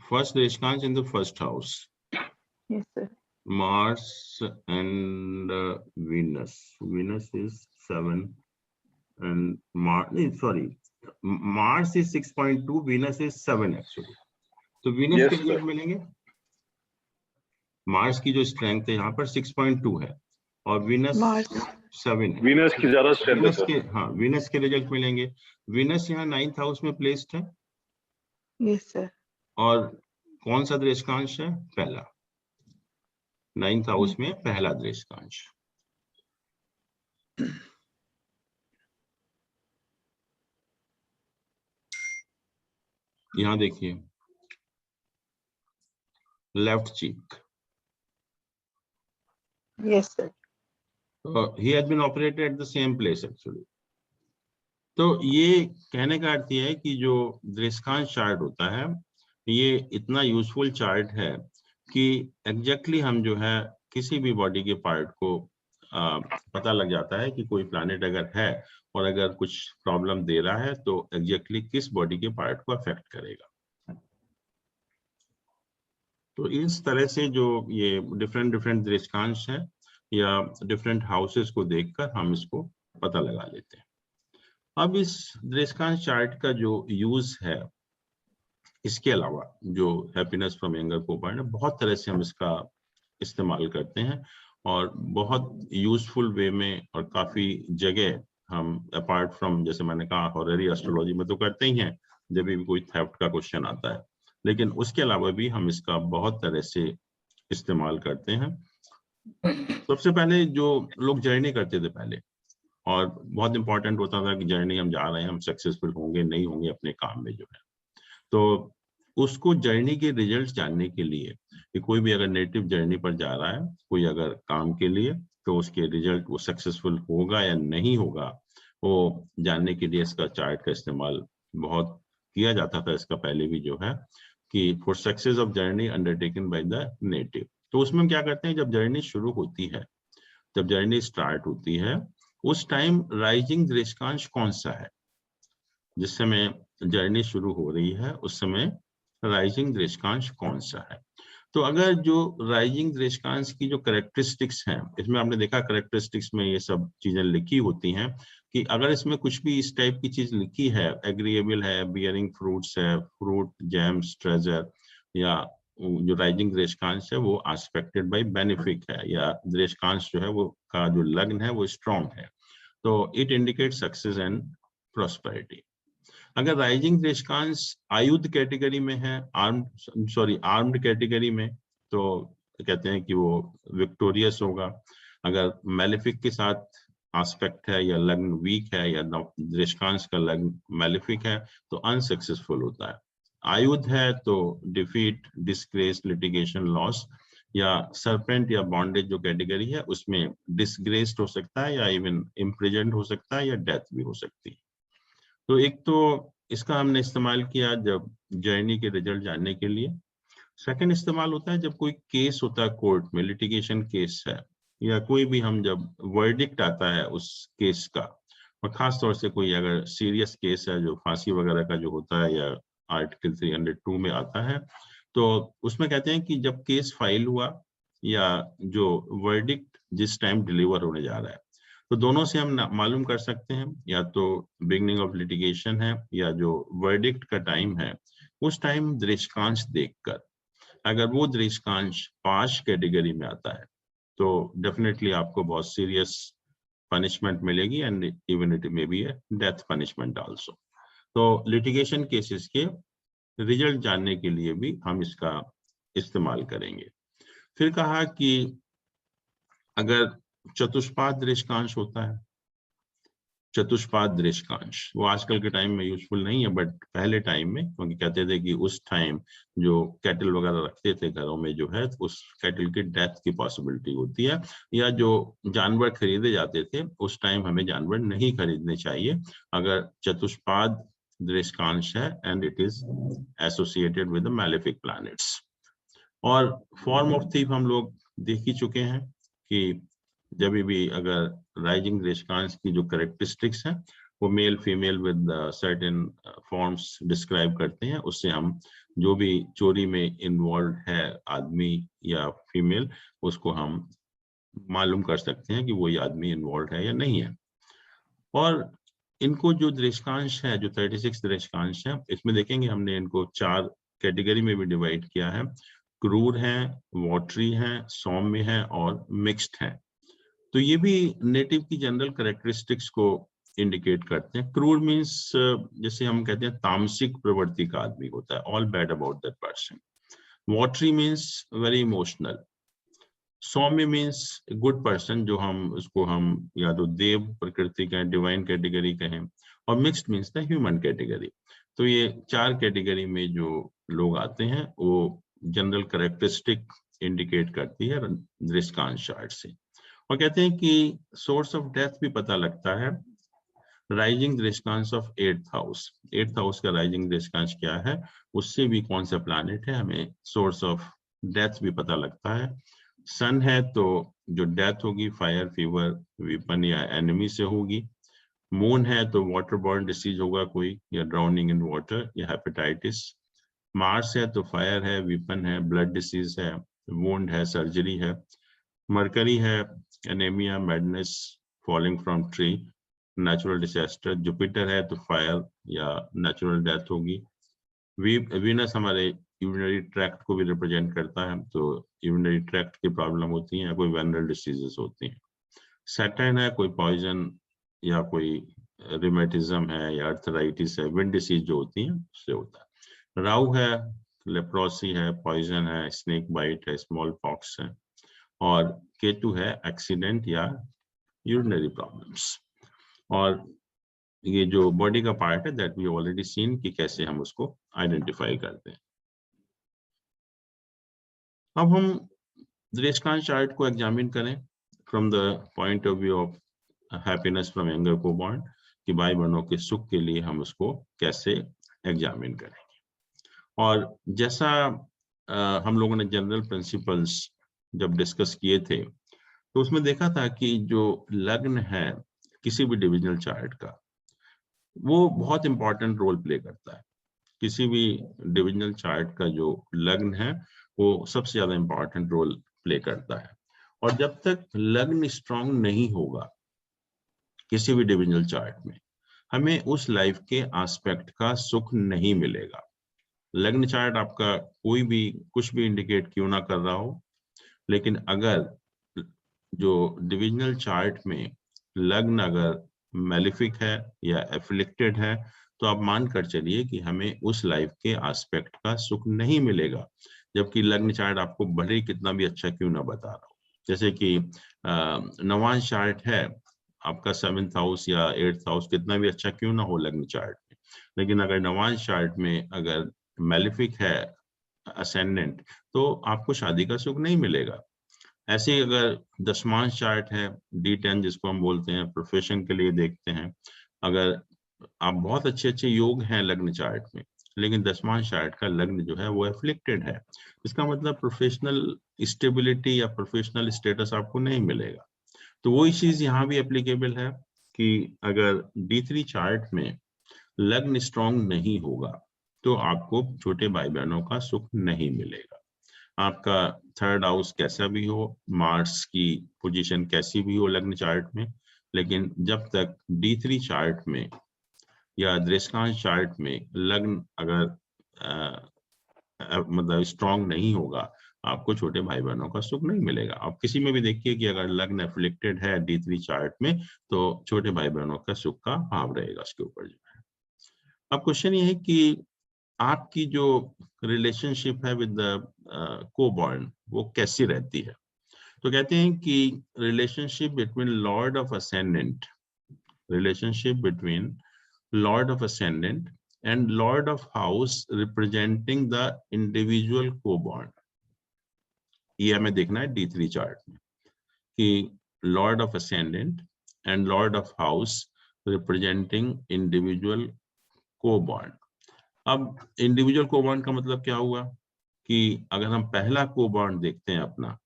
फर्स्ट दृश्यकांश in the first house. Yes, sir. Mars and Venus. Venus is 7 and Mars, Mars is 6.2, Venus is 7 actually. तो Venus Yes, के sir. रिजल्ट मिलेंगे। मार्स की जो स्ट्रेंथ है यहाँ पर 6.2 है और Venus Mars. 7 है। Venus की ज्यादा स्ट्रेंथ है Venus सर। के, हाँ, Venus के रिजल्ट मिलेंगे। Venus यहाँ 9th हाउस में प्लेस्ड है Yes, sir. और कौन सा दृश्यकांश है? पहला। 9th हाउस में पहला दृश्यकांश। यहाँ देखिए left cheek. Yes, sir. He has been operated at the same place actually. तो ये कहने का अर्थ ये है कि जो दृश्यकांश चार्ट होता है ये इतना यूजफुल चार्ट है कि एग्जैक्टली हम जो है किसी भी बॉडी के पार्ट को पता लग जाता है कि कोई प्लैनेट अगर है और अगर कुछ प्रॉब्लम दे रहा है तो एग्जैक्टली किस बॉडी के पार्ट को अफेक्ट करेगा। तो इस तरह से जो ये डिफरेंट दृश्यकांश है या डिफरेंट हाउसेस को देखकर हम इसको पता लगा लेते हैं। अब इस दृश्यकांश चार्ट का जो यूज है, इसके अलावा जो हैप्पीनेस फ्रॉम यंगर कोपार्ट, बहुत तरह से हम इसका इस्तेमाल करते हैं और बहुत यूजफुल वे में और काफी जगह हम अपार्ट फ्रॉम, जैसे मैंने कहा हॉररी एस्ट्रोलॉजी में तो करते ही हैं जब भी कोई थेफ्ट का क्वेश्चन आता है, लेकिन उसके अलावा भी हम इसका बहुत तरह से इस्तेमाल करते हैं। सबसे पहले जो लोग जर्नी करते थे पहले, और बहुत इंपॉर्टेंट होता था कि जर्नी हम जा रहे हैं, हम सक्सेसफुल होंगे नहीं होंगे अपने काम में जो है, तो उसको जर्नी के रिजल्ट्स जानने के लिए कि कोई भी अगर नेटिव जर्नी पर जा रहा है कोई अगर काम के लिए, तो उसके रिजल्ट वो सक्सेसफुल होगा या नहीं होगा वो जानने के लिए इसका चार्ट का इस्तेमाल बहुत किया जाता था। इसका पहले भी जो है कि for success of journey undertaken by the native. तो उसमें हम क्या करते हैं, जब जर्नी शुरू होती है, जब जर्नी स्टार्ट होती है, उस टाइम राइजिंग दृश्यकांश कौन सा है। जिस समय जर्नी शुरू हो रही है उस समय राइजिंग दृश्यकांश कौन सा है। तो अगर जो राइजिंग दृश्यकांश की जो कैरेक्टरिस्टिक्स हैं, इसमें आपने देखा कैरेक्टरिस्टिक्स में ये सब चीजें लिखी होती हैं कि अगर इसमें कुछ भी इस टाइप की चीज लिखी है, एग्रीएबल है, बियरिंग फ्रूट्स है, फ्रूट, जेम्स, ट्रेजर, या जो राइजिंग दृश्यकांश है वो एस्पेक्टेड बाय बेनिफिक है, या दृश्यकांश जो है वो का जो लग्न है वो स्ट्रॉन्ग है, तो it indicate success and prosperity. अगर राइजिंग दृश्यकांश आयुध कैटेगरी में है, आर्म्ड कैटेगरी में, तो कहते हैं कि वो विक्टोरियस होगा। अगर मैलेफिक के साथ एस्पेक्ट है या लग्न वीक है या दृश्यकांश का लग्न मैलेफिक है तो अनसक्सेसफुल होता है। आयुध है तो डिफीट, डिस्ग्रेस, लिटिगेशन, लॉस, या सरपेंट या बॉन्डेज जो कैटेगरी है उसमें डिसग्रेस्ड हो सकता है या इवन इम्प्रिजन्ड हो सकता है या डेथ भी हो सकती है। तो एक तो इसका हमने इस्तेमाल किया जब जर्नी के रिजल्ट जानने के लिए। सेकंड इस्तेमाल होता है जब कोई केस होता है कोर्ट में, लिटिगेशन केस है, या कोई भी हम जब वर्डिक्ट आता है उस केस का, और खास तौर से कोई अगर सीरियस केस है जो फांसी वगैरह का जो होता है या आर्टिकल 302 में आता है, तो उसमें कहते हैं कि जब केस फाइल हुआ या जो वर्डिक्ट जिस टाइम डिलीवर होने जा रहा है, तो दोनों से हम मालूम कर सकते हैं या तो बिगनिंग ऑफ लिटिगेशन है या जो वर्डिक्ट का टाइम है उस टाइम दृश्यकांश देखकर। अगर वो दृश्यकांश 5 कैटेगरी में आता है तो डेफिनेटली आपको बहुत सीरियस पनिशमेंट मिलेगी and even it may be A death punishment also. तो लिटिगेशन केसेस के रिजल्ट जानने के लिए भी हम इसका इस्तेमाल करेंगे। फिर कहा कि अगर चतुष्पाद दृश्यकांश होता है चतुष्पाद दृष्कांश। वो आजकल के टाइम में यूजफुल नहीं है, बट पहले टाइम में, क्योंकि कहते थे कि उस टाइम जो कैटल वगैरह रखते थे घरों में जो है, उस कैटल की डेथ की पॉसिबिलिटी होती है, या जो जानवर खरीदे जाते थे उस टाइम हमें जानवर नहीं खरीदने चाहिए अगर चतुष्पाद दृष्कांश है and it is associated with the malefic planets. और फॉर्म ऑफ थीफ हम लोग देख ही चुके हैं कि जब भी अगर राइजिंग दृष्कांश की जो कैरेक्टरिस्टिक्स हैं वो male female with certain forms describe करते हैं, उससे हम जो भी चोरी में इन्वॉल्व है आदमी या फीमेल, उसको हम मालूम कर सकते हैं कि वो ये आदमी इन्वॉल्व है या नहीं है। और इनको जो दृष्कांश है, जो 36 दृष्कांश है, इसमें देखेंगे हमने इनको 4 कैटेगरी में भी डिवाइड किया है। क्रूर है, वॉटरी है, सौम्य है और मिक्स्ड है। तो ये भी नेटिव की जनरल कैरेक्टरिस्टिक्स को इंडिकेट करते हैं। क्रूर मीन्स जैसे हम कहते हैं तामसिक प्रवृत्ति का आदमी होता है, all bad about that person. Watery means very emotional. Saumya means good person, जो हम उसको हम या तो देव प्रकृति का डिवाइन कैटेगरी कहें, और mixed means the human category. तो ये 4 कैटेगरी में जो लोग आते हैं वो जनरल कैरेक्टरिस्टिक इंडिकेट करती है दृष्कांश चार्ट से। और कहते हैं कि सोर्स ऑफ डेथ भी पता लगता है राइजिंग दृष्कांश of 8th house. 8th house का राइजिंग दृष्कांश क्या है, उससे भी कौन सा प्लैनेट है, हमें सोर्स ऑफ डेथ भी पता लगता है। सन है तो जो डेथ होगी फायर, फीवर, वीपन या एनिमी से होगी। मून है तो वाटर बॉर्न डिसीज होगा कोई, या ड्राउनिंग इन वाटर या हेपेटाइटिस। मार्स है तो फायर है, वीपन है, ब्लड डिसीज है, वुंड है, सर्जरी है। मरकरी है anaemia, madness, falling from tree, natural disaster. Jupiter है तो फायर या नेचुरल डेथ होगी। वीनस हमारे यूरिनरी ट्रैक्ट को भी रिप्रेजेंट करता है, तो यूरिनरी ट्रैक्ट की प्रॉब्लम होती है, कोई वेनरल डिसीजेस होती हैं। सैटर्न है कोई पॉइजन या कोई रिमेटिज्म है या अर्थराइटिस है, विंड डिसीज जो होती है उससे होता है। राहु है लेप्रोसी है, पॉइजन है, स्नेक बाइट है, स्मॉल पॉक्स है। और केतु है एक्सीडेंट या यूरिनरी प्रॉब्लम्स। और ये जो बॉडी का पार्ट है दैट वी ऑलरेडी सीन कि कैसे हम उसको आइडेंटिफाई करते हैं। अब हम दृष्कांश चार्ट को एग्जामिन करें from the point of view of happiness from younger को बॉर्न, कि भाई बहनों के सुख के लिए हम उसको कैसे एग्जामिन करेंगे। और जैसा हम लोगों ने जनरल प्रिंसिपल्स जब डिस्कस किए थे, तो उसमें देखा था कि जो लग्न है किसी भी डिविजनल चार्ट का, वो बहुत इंपॉर्टेंट रोल प्ले करता है। किसी भी डिविजनल चार्ट का जो लग्न है वो सबसे ज्यादा इंपॉर्टेंट रोल प्ले करता है। और जब तक लग्न स्ट्रांग नहीं होगा किसी भी डिविजनल चार्ट में, हमें उस लाइफ के एस्पेक्ट का सुख नहीं मिलेगा। लग्न चार्ट आपका कोई भी कुछ भी इंडिकेट क्यों ना कर रहा हो, लेकिन अगर जो डिविजनल चार्ट में लग्न अगर मैलिफिक है या एफ्लिक्टेड है, तो आप मान कर चलिए कि हमें उस लाइफ के एस्पेक्ट का सुख नहीं मिलेगा, जबकि लग्न चार्ट आपको भले कितना भी अच्छा क्यों ना बता रहा हो। जैसे कि नवांश चार्ट है आपका 7th हाउस या 8th हाउस कितना भी अच्छा क्यों ना हो लग्न चार्ट में, लेकिन अगर नवांश चार्ट में अगर मैलिफिक है असेंडेंट, तो आपको शादी का सुख नहीं मिलेगा। ऐसे ही अगर दशमांश चार्ट है D10 जिसको हम बोलते हैं, प्रोफेशन के लिए देखते हैं, अगर आप बहुत अच्छे योग हैं लग्न चार्ट में, लेकिन दशमांश चार्ट का लग्न जो है वो एफ्लिक्टेड है, इसका मतलब प्रोफेशनल स्टेबिलिटी या प्रोफेशनल स्टेटस आपको नहीं मिलेगा। तो वही चीज यहाँ भी एप्लीकेबल है कि अगर D3 चार्ट में लग्न स्ट्रांग नहीं होगा तो आपको छोटे भाई बहनों का सुख नहीं मिलेगा। आपका 3rd हाउस कैसा भी हो, मार्स की पोजीशन कैसी भी हो लग्न चार्ट में, लेकिन जब तक D3 चार्ट में या दृष्कांश चार्ट में लग्न अगर मतलब स्ट्रांग नहीं होगा, आपको छोटे भाई बहनों का सुख नहीं मिलेगा। आप किसी में भी देखिए कि अगर लग्न एफ्लिक्टेड है D3 चार्ट में, तो छोटे भाई बहनों का सुख का भाव रहेगा उसके ऊपर जो है। अब क्वेश्चन ये है कि आपकी जो रिलेशनशिप है विद को-बॉर्न वो कैसी रहती है। तो कहते हैं कि relationship between Lord of ascendant relationship between Lord of Ascendant and Lord of House representing the individual co-born. ये हमें देखना है D3 चार्ट में कि Lord of Ascendant and Lord of House representing individual co-born. अब individual co-born का मतलब क्या हुआ कि अगर हम पहला co-born देखते हैं अपना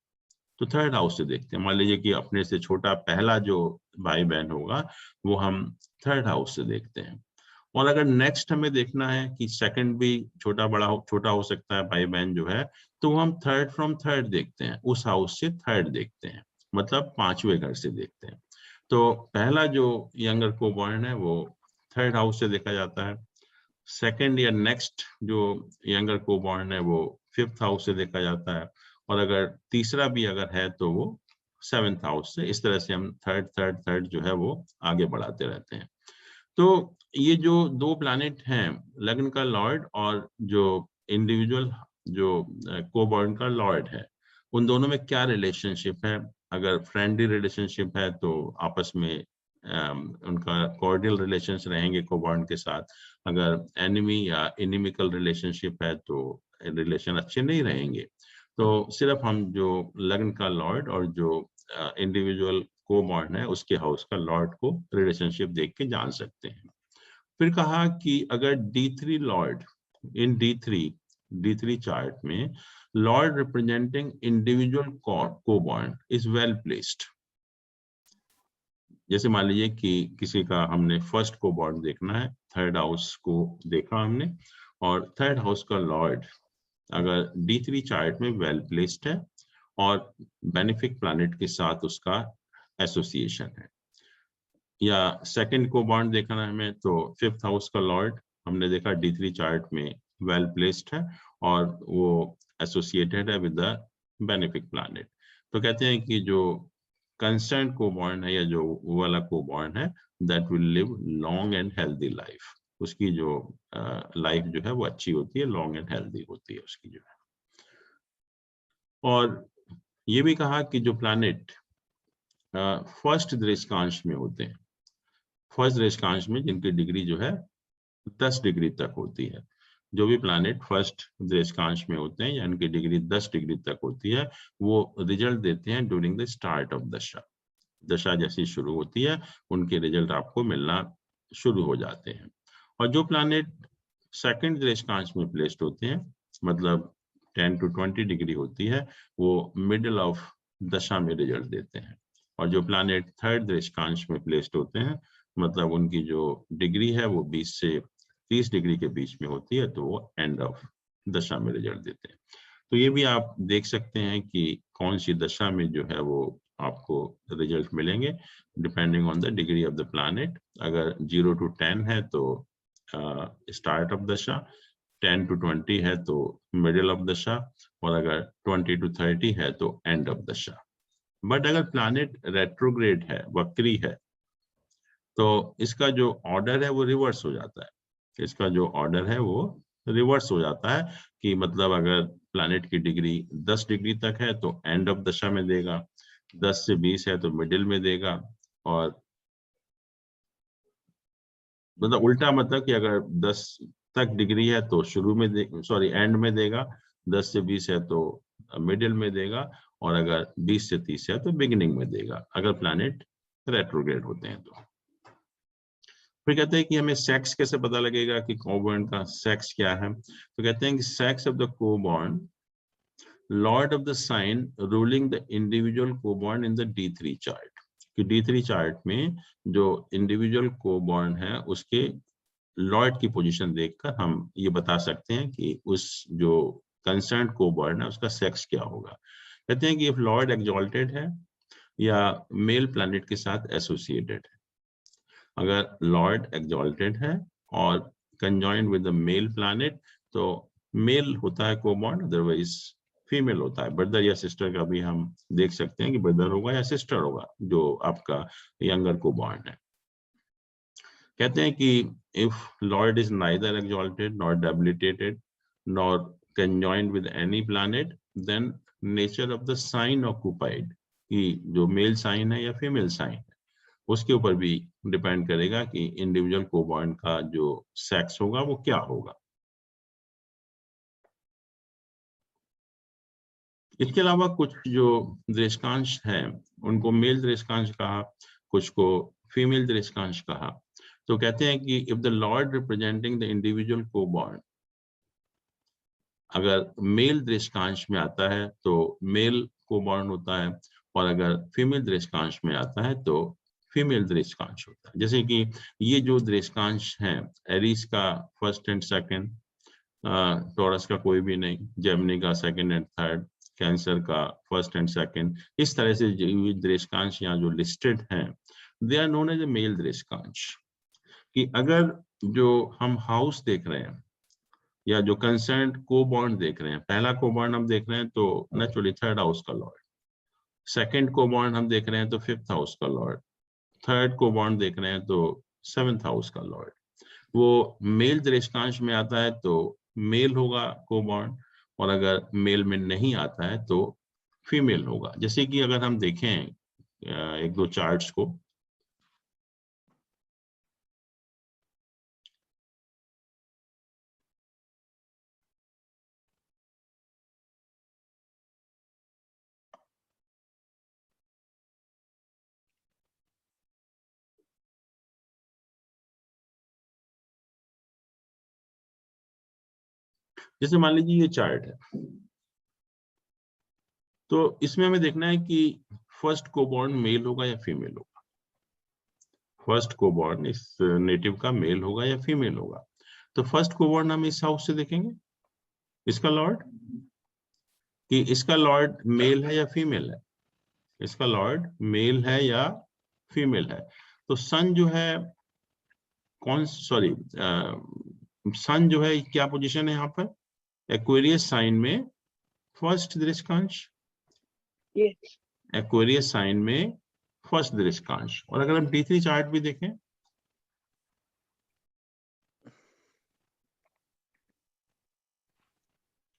तो थर्ड हाउस से देखते हैं। मान लीजिए कि अपने से छोटा पहला जो भाई बहन होगा वो हम थर्ड हाउस से देखते हैं। और अगर नेक्स्ट हमें देखना है कि सेकंड भी छोटा हो सकता है भाई बहन जो है, तो हम थर्ड फ्रॉम थर्ड देखते हैं, उस हाउस से थर्ड देखते हैं, मतलब पांचवें घर से देखते हैं। तो पहला जो यंगर को बॉर्न है वो थर्ड हाउस से देखा जाता है। सेकंड या नेक्स्ट जो यंगर को बॉर्न है वो फिफ्थ हाउस से देखा जाता है। और अगर तीसरा भी अगर है तो वो सेवेंथ हाउस से। इस तरह से हम थर्ड जो है वो आगे बढ़ाते रहते हैं। तो ये जो दो प्लैनेट हैं, लग्न का लॉर्ड और जो इंडिविजुअल जो कोबॉर्न का लॉर्ड है, उन दोनों में क्या रिलेशनशिप है। अगर फ्रेंडली रिलेशनशिप है तो आपस में उनका कॉर्डियल रिलेशंस रहेंगे कोबॉर्न के साथ। अगर एनिमी या इनिमिकल रिलेशनशिप है तो रिलेशन अच्छे नहीं रहेंगे। तो सिर्फ हम जो लग्न का लॉर्ड और जो इंडिविजुअल कोबॉर्न है उसके हाउस का लॉर्ड को रिलेशनशिप देख के जान सकते हैं। फिर कहा कि अगर D3 lord in D3 chart में lord representing individual coborn is well placed. जैसे मान लीजिए कि किसी का हमने फर्स्ट कोबॉर्न देखना है, थर्ड हाउस को देखा हमने, और थर्ड हाउस का लॉर्ड अगर D3 चार्ट में वेल प्लेस्ड है और बेनिफिक प्लैनेट के साथ उसका एसोसिएशन है। या सेकंड को बॉन्ड देखना है हमें, तो फिफ्थ हाउस का लॉर्ड हमने देखा D3 चार्ट में वेल प्लेस्ड है और वो एसोसिएटेड है विद द बेनिफिक प्लैनेट। तो कहते हैं कि जो कंसर्न को बॉन्ड है या जो वो वाला को बॉन्ड है that will live long and healthy life. उसकी जो लाइफ जो है वो अच्छी होती है, लॉन्ग एंड हेल्दी होती है उसकी जो है। और ये भी कहा कि जो प्लैनेट फर्स्ट दृश्यकांश में होते हैं, फर्स्ट दृश्यकांश में जिनकी डिग्री जो है 10 डिग्री तक होती है, जो भी प्लैनेट फर्स्ट दृश्यकांश में होते हैं या इनकी डिग्री 10 डिग्री तक होती है, वो रिजल्ट देते हैं ड्यूरिंग द स्टार्ट ऑफ दशा। दशा जैसी शुरू होती है उनके रिजल्ट आपको मिलना शुरू हो जाते हैं। और जो प्लैनेट सेकंड दृश्यकांश में प्लेस्ड होते हैं, मतलब 10 to 20 डिग्री होती है, वो मिडिल ऑफ दशा में रिजल्ट देते हैं। और जो प्लैनेट थर्ड दृश्यकांश में प्लेस्ड होते हैं, मतलब उनकी जो डिग्री है वो 20 से 30 डिग्री के बीच में होती है, तो वो एंड ऑफ दशा में रिजल्ट देते हैं। तो ये भी आप देख सकते हैं कि कौन सी दशा में जो है वो आपको रिजल्ट मिलेंगे depending on the degree of the planet. अगर 0 to 10 है तो स्टार्ट ऑफ दशा, 10 to 20 है तो मिडिल ऑफ दशा, और अगर 20 to 30 है तो एंड ऑफ दशा। बट अगर प्लैनेट रेट्रोग्रेड है, वक्री है, तो इसका जो ऑर्डर है वो रिवर्स हो जाता है। इसका जो ऑर्डर है वो रिवर्स हो जाता है कि मतलब अगर प्लैनेट की डिग्री 10 डिग्री तक है तो एंड ऑफ दशा में देगा, 10 से 20 है तो मिडिल में देगा, और मतलब उल्टा, मतलब कि अगर 10 तक डिग्री है तो शुरू में एंड में देगा, 10 से 20 है तो मिडिल में देगा, और अगर 20 से 30 है तो बिगिनिंग में देगा, अगर प्लैनेट रेट्रोग्रेड होते हैं तो। फिर कहते हैं कि हमें सेक्स कैसे पता लगेगा कि कोबॉर्न का सेक्स क्या है। तो कहते हैं कि sex of the coborn lord of the sign ruling the individual coborn in the D3 chart. कि D3 चार्ट में जो इंडिविजुअल कोबॉर्न है उसके लॉर्ड की पोजीशन देखकर हम ये बता सकते हैं कि उस जो कंसर्न कोबॉर्न है उसका सेक्स क्या होगा। कहते हैं कि इफ लॉर्ड एक्सॉल्टेड है या मेल प्लैनेट के साथ एसोसिएटेड है, अगर लॉर्ड एक्सॉल्टेड है और कंजॉइंड विद द मेल प्लैनेट तो मेल होता है कोबॉर्न, अदरवाइज फीमेल होता है। ब्रदर या सिस्टर का भी हम देख सकते हैं कि ब्रदर होगा या सिस्टर होगा जो आपका यंगर कोबॉर्न है। कहते हैं कि if lord is neither exalted nor debilitated nor conjoined with any planet, then nature of the sign occupied, कि जो मेल साइन है या फीमेल साइन है, उसके ऊपर भी डिपेंड करेगा कि इंडिविजुअल कोबॉर्न का जो सेक्स होगा वो क्या होगा। इसके अलावा कुछ जो दृष्टांश हैं उनको मेल दृष्टांश कहा, कुछ को फीमेल दृष्टांश कहा। तो कहते हैं कि if the lord representing the individual coborn, अगर मेल दृष्टांश में आता है तो मेल कोबॉर्न होता है, और अगर फीमेल दृष्टांश में आता है तो फीमेल दृष्टांश होता है। जैसे कि ये जो दृष्टांश हैं, एरीज का फर्स्ट एंड सेकंड, टॉरस का कोई भी नहीं, जेमिनी का सेकंड एंड थर्ड, कैंसर का फर्स्ट एंड सेकंड, इस तरह से जो दृष्टांश यहाँ जो लिस्टेड हैं they are known as a male दृष्टांश। कि अगर जो हम हाउस देख रहे हैं या जो कंसर्न कोबॉर्न देख रहे हैं, पहला कोबॉर्न हम देख रहे हैं तो नेचुरली थर्ड हाउस का लॉर्ड, सेकंड कोबॉर्न हम देख रहे हैं तो फिफ्थ हाउस का लॉर्ड, थर्ड कोबॉर्न देख रहे हैं तो सेवेंथ हाउस का लॉर्ड। वो मेल दृष्टांश में आता है तो मेल होगा कोबॉर्न, और अगर मेल में नहीं आता है तो फीमेल होगा। जैसे कि अगर हम देखें एक दो चार्ट्स को, जैसे मान लीजिए ये चार्ट है, तो इसमें हमें देखना है कि फर्स्ट कोबॉर्न मेल होगा या फीमेल होगा। फर्स्ट कोबॉर्न इस नेटिव का मेल होगा या फीमेल होगा। तो फर्स्ट कोबॉर्न हम इस हाउस से देखेंगे, इसका लॉर्ड, कि इसका लॉर्ड मेल है या फीमेल है, इसका लॉर्ड मेल है या फीमेल है। तो सन जो है सन जो है क्या पोजीशन है यहाँ पर, एक्वेरियस साइन में फर्स्ट दृष्टांश, एक्वेरियस साइन में फर्स्ट दृष्टांश। और अगर हम D3 चार्ट भी देखें,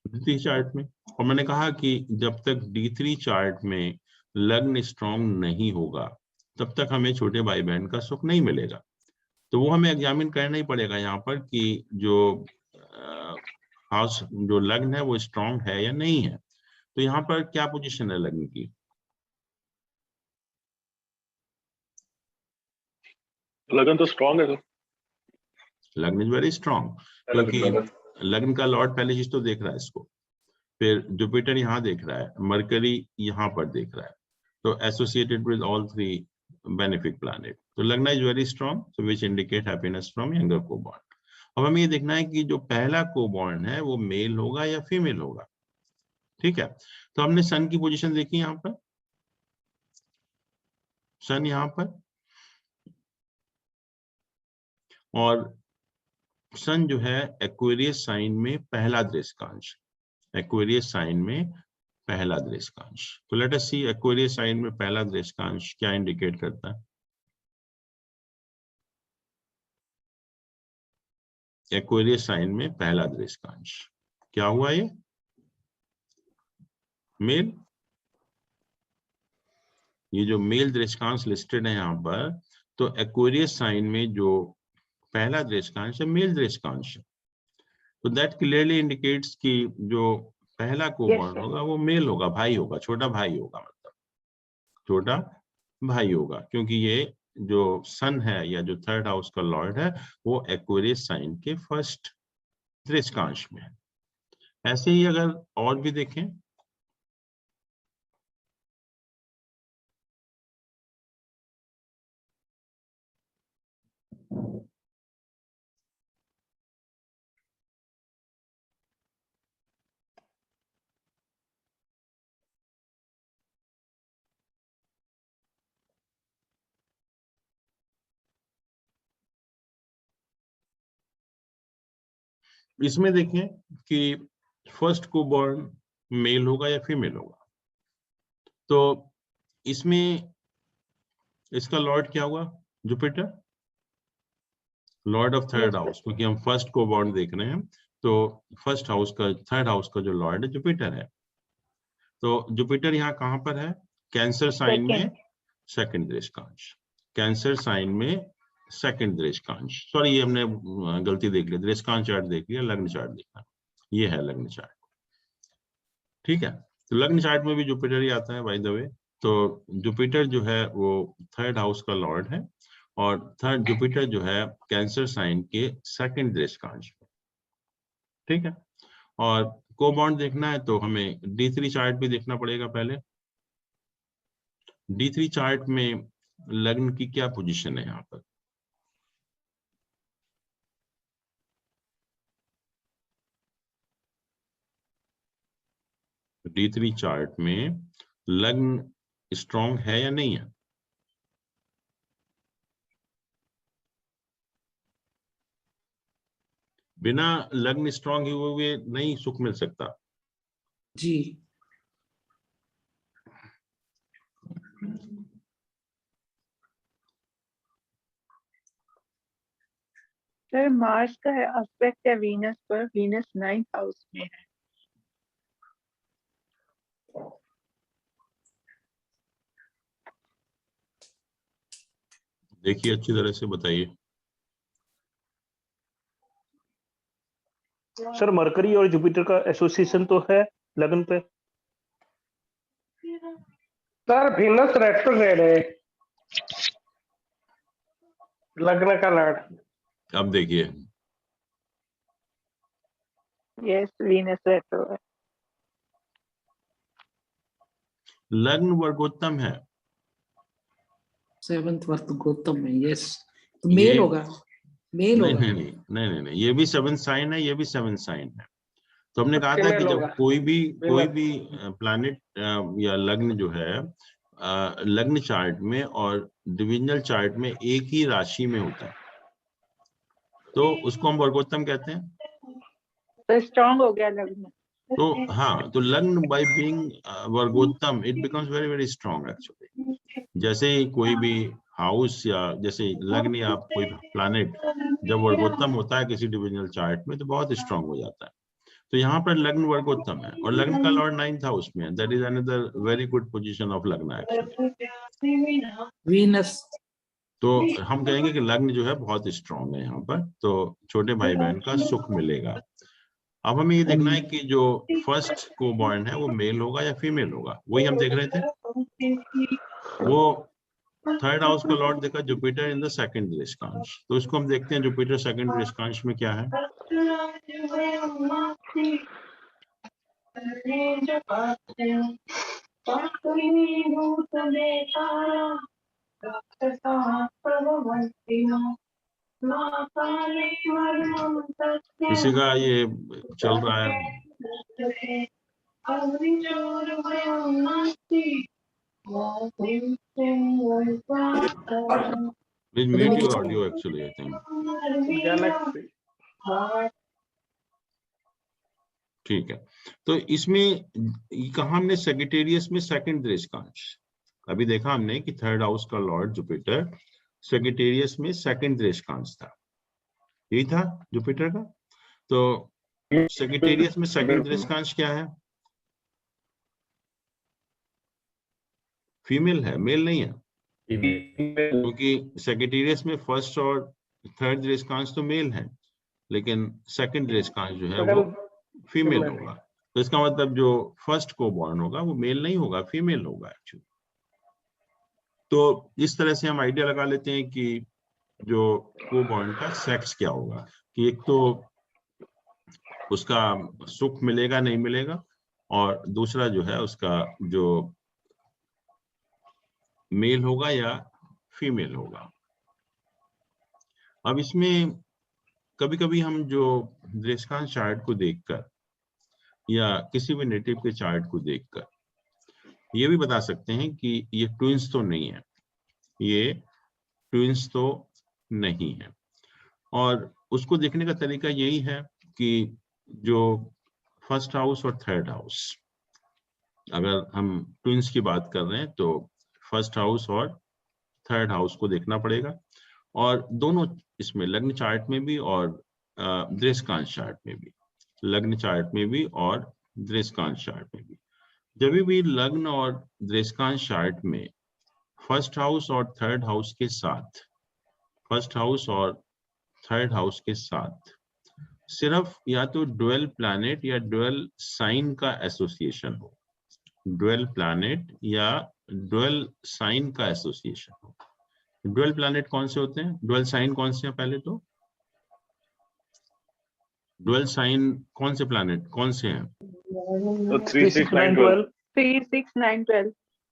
D3 चार्ट में, और मैंने कहा कि जब तक D3 चार्ट में लग्न स्ट्रॉन्ग नहीं होगा तब तक हमें छोटे भाई बहन का सुख नहीं मिलेगा। तो वो हमें एग्जामिन करना ही पड़ेगा यहाँ पर कि जो हाउस जो लग्न है वो स्ट्रॉन्ग है या नहीं है। तो यहाँ पर क्या पोजीशन है लग्न की, लगन तो स्ट्रॉन्ग है सर। लग्न इज वेरी स्ट्रॉन्ग, क्योंकि लग्न का लॉर्ड पहले चीज तो देख रहा है इसको, फिर जुपिटर यहाँ देख रहा है, मरकरी यहाँ पर देख रहा है, तो associated with all three benefic planet. तो लग्न is very strong, so which indicate happiness from younger coborn. अब हमें ये देखना है कि जो पहला कोबॉर्न है वो मेल होगा या फीमेल होगा। ठीक है, तो हमने सन की पोजीशन देखी यहाँ पर, सन यहाँ पर, और सन जो है एक्वेरियस साइन में पहला दृष्टांश, एक्वेरियस साइन में पहला दृष्टांश। तो लेट अस सी एक्वेरियस साइन में पहला दृष्टांश क्या इंडिकेट करता है। एक्वेरियस साइन में पहला दृष्टांश क्या हुआ, ये मेल। ये जो मेल दृष्टांश लिस्टेड है यहाँ पर, तो एक्वेरियस साइन में जो पहला दृष्टांश है मेल दृष्टांश, तो दैट क्लियरली इंडिकेट्स कि जो पहला कोबॉर्न होगा वो मेल होगा, भाई होगा, छोटा भाई होगा, मतलब छोटा भाई होगा, क्योंकि ये जो सन है या जो थर्ड हाउस का लॉर्ड है वो एक्वेरियस साइन के फर्स्ट दृष्टांश में है। ऐसे ही अगर और भी देखें, इसमें देखें कि फर्स्ट कोबॉर्न मेल होगा या फीमेल होगा। तो इसमें इसका लॉर्ड क्या हुआ, Jupiter, Lord of third house, क्योंकि हम फर्स्ट कोबॉर्न देख रहे हैं तो फर्स्ट हाउस का, थर्ड हाउस का जो लॉर्ड है जुपिटर है। तो जुपिटर यहाँ कहाँ पर है, कैंसर साइन में सेकंड दृष्टांश, कैंसर साइन में सेकंड दृष्कांश, सॉरी ये हमने गलती देख ली, दृष्कांश चार्ट देख लिया, लग्न चार्ट देखना, ये है लग्न चार्ट। ठीक है, तो लग्न चार्ट में भी जुपिटर ही आता है बाय द वे। तो जुपिटर जो है वो थर्ड हाउस का लॉर्ड है, और थर्ड जुपिटर जो है कैंसर साइन के सेकंड दृष्कांश में। ठीक है, और को बॉन्ड देखना है तो हमें D3 चार्ट भी देखना पड़ेगा पहले। D3 चार्ट में लग्न की क्या पोजीशन है यहाँ पर? D3 चार्ट में लग्न स्ट्रॉन्ग है या नहीं है? बिना लग्न स्ट्रॉन्ग हुए नहीं सुख मिल सकता। जी। सर मार्स का है एस्पेक्ट है वीनस पर, वीनस 9th हाउस में है। देखिए अच्छी तरह से बताइए। सर मरकरी और जुपिटर का एसोसिएशन तो है लगन पे। सर वीनस रेट्रोग्रेड है लग्न का लॉर्ड। अब देखिए, यस वीनस रेट्रो है। लग्न वर्गोत्तम है। 7th वर्थ गौतम में, यस। तो मेल होगा, मेल नहीं होगा। नहीं नहीं नहीं नहीं नहीं, ये भी 7th साइन है, ये भी 7th साइन है। तो हमने कहा था कि फीमेल जब होगा। कोई भी प्लैनेट या लग्न जो है लग्न चार्ट में और डिविजनल चार्ट में एक ही राशि में होता है तो उसको हम वर्गोत्तम कहते हैं। तो स्ट्रांग हो गया लग्न। तो हाँ, तो लग्न बाय बीइंग वर्गोत्तम it becomes very very strong actually. जैसे कोई भी हाउस या जैसे लग्न या कोई प्लैनेट जब वर्गोत्तम होता है किसी डिविजनल चार्ट में तो बहुत स्ट्रांग हो जाता है। तो यहाँ पर लग्न वर्गोत्तम है और लग्न का लॉर्ड 9th हाउस में है। That is another very good position of लग्न एक्चुअली। वीनस। तो हम कहेंगे कि लग्न जो है बहुत स्ट्रांग है यहाँ पर, तो छोटे भाई बहन का सुख मिलेगा। अब हमें ये देखना है कि जो फर्स्ट को बॉर्न है वो मेल होगा या फीमेल होगा, वही हम देख रहे थे। वो थर्ड हाउस का लॉर्ड देखा जुपिटर इन द सेकंड दृष्कांश, तो इसको हम देखते हैं जुपिटर सेकंड दृष्कांश में क्या है। किसी का ये चल रहा है, please mute your audio actually I think. ठीक है, तो इसमें कहा हमने सेजिटेरियस में सेकंड दृष्कांश, अभी देखा हमने कि थर्ड हाउस का लॉर्ड जुपिटर सेजिटेरियस में सेकंड दृष्कांश था, यही था जुपिटर का। तो सेजिटेरियस में सेकंड दृष्कांश क्या है? फीमेल है, मेल नहीं है, क्योंकि सेजिटेरियस में फर्स्ट और थर्ड दृष्कांश तो मेल है लेकिन सेकंड दृष्कांश जो है वो फीमेल होगा। तो इसका मतलब जो फर्स्ट को बॉर्न होगा वो मेल नहीं होगा, फीमेल होगा एक्चुअली। तो इस तरह से हम आइडिया लगा लेते हैं कि जो को बॉर्न का सेक्स क्या होगा, कि एक तो उसका सुख मिलेगा नहीं मिलेगा, और दूसरा जो है उसका जो मेल होगा या फीमेल होगा। अब इसमें कभी कभी हम जो दृष्कांश चार्ट को देखकर या किसी भी नेटिव के चार्ट को देखकर ये भी बता सकते हैं कि ये ट्विंस तो नहीं है, ये ट्विंस तो नहीं है। और उसको देखने का तरीका यही है कि जो फर्स्ट हाउस और थर्ड हाउस, अगर हम ट्विंस की बात कर रहे हैं तो फर्स्ट हाउस और थर्ड हाउस को देखना पड़ेगा, और दोनों इसमें लग्न चार्ट में भी और दृष्कांश चार्ट में भी, लग्न चार्ट में भी और दृष्कांश चार्ट में भी। जब भी लग्न और दृष्कांश चार्ट में फर्स्ट हाउस और थर्ड हाउस के साथ, फर्स्ट हाउस और थर्ड हाउस के साथ सिर्फ या तो ड्वेल प्लैनेट या ड्वेल साइन का एसोसिएशन हो, ड्वेल प्लैनेट या ड्वेल साइन का एसोसिएशन हो। ड्वेल प्लैनेट कौन से होते हैं, ड्वेल साइन कौन से हैं? पहले तो ड्वेल साइन कौन से प्लैनेट कौन से हैं? तो 3, 6, 9, 12 3, 6, 9, 12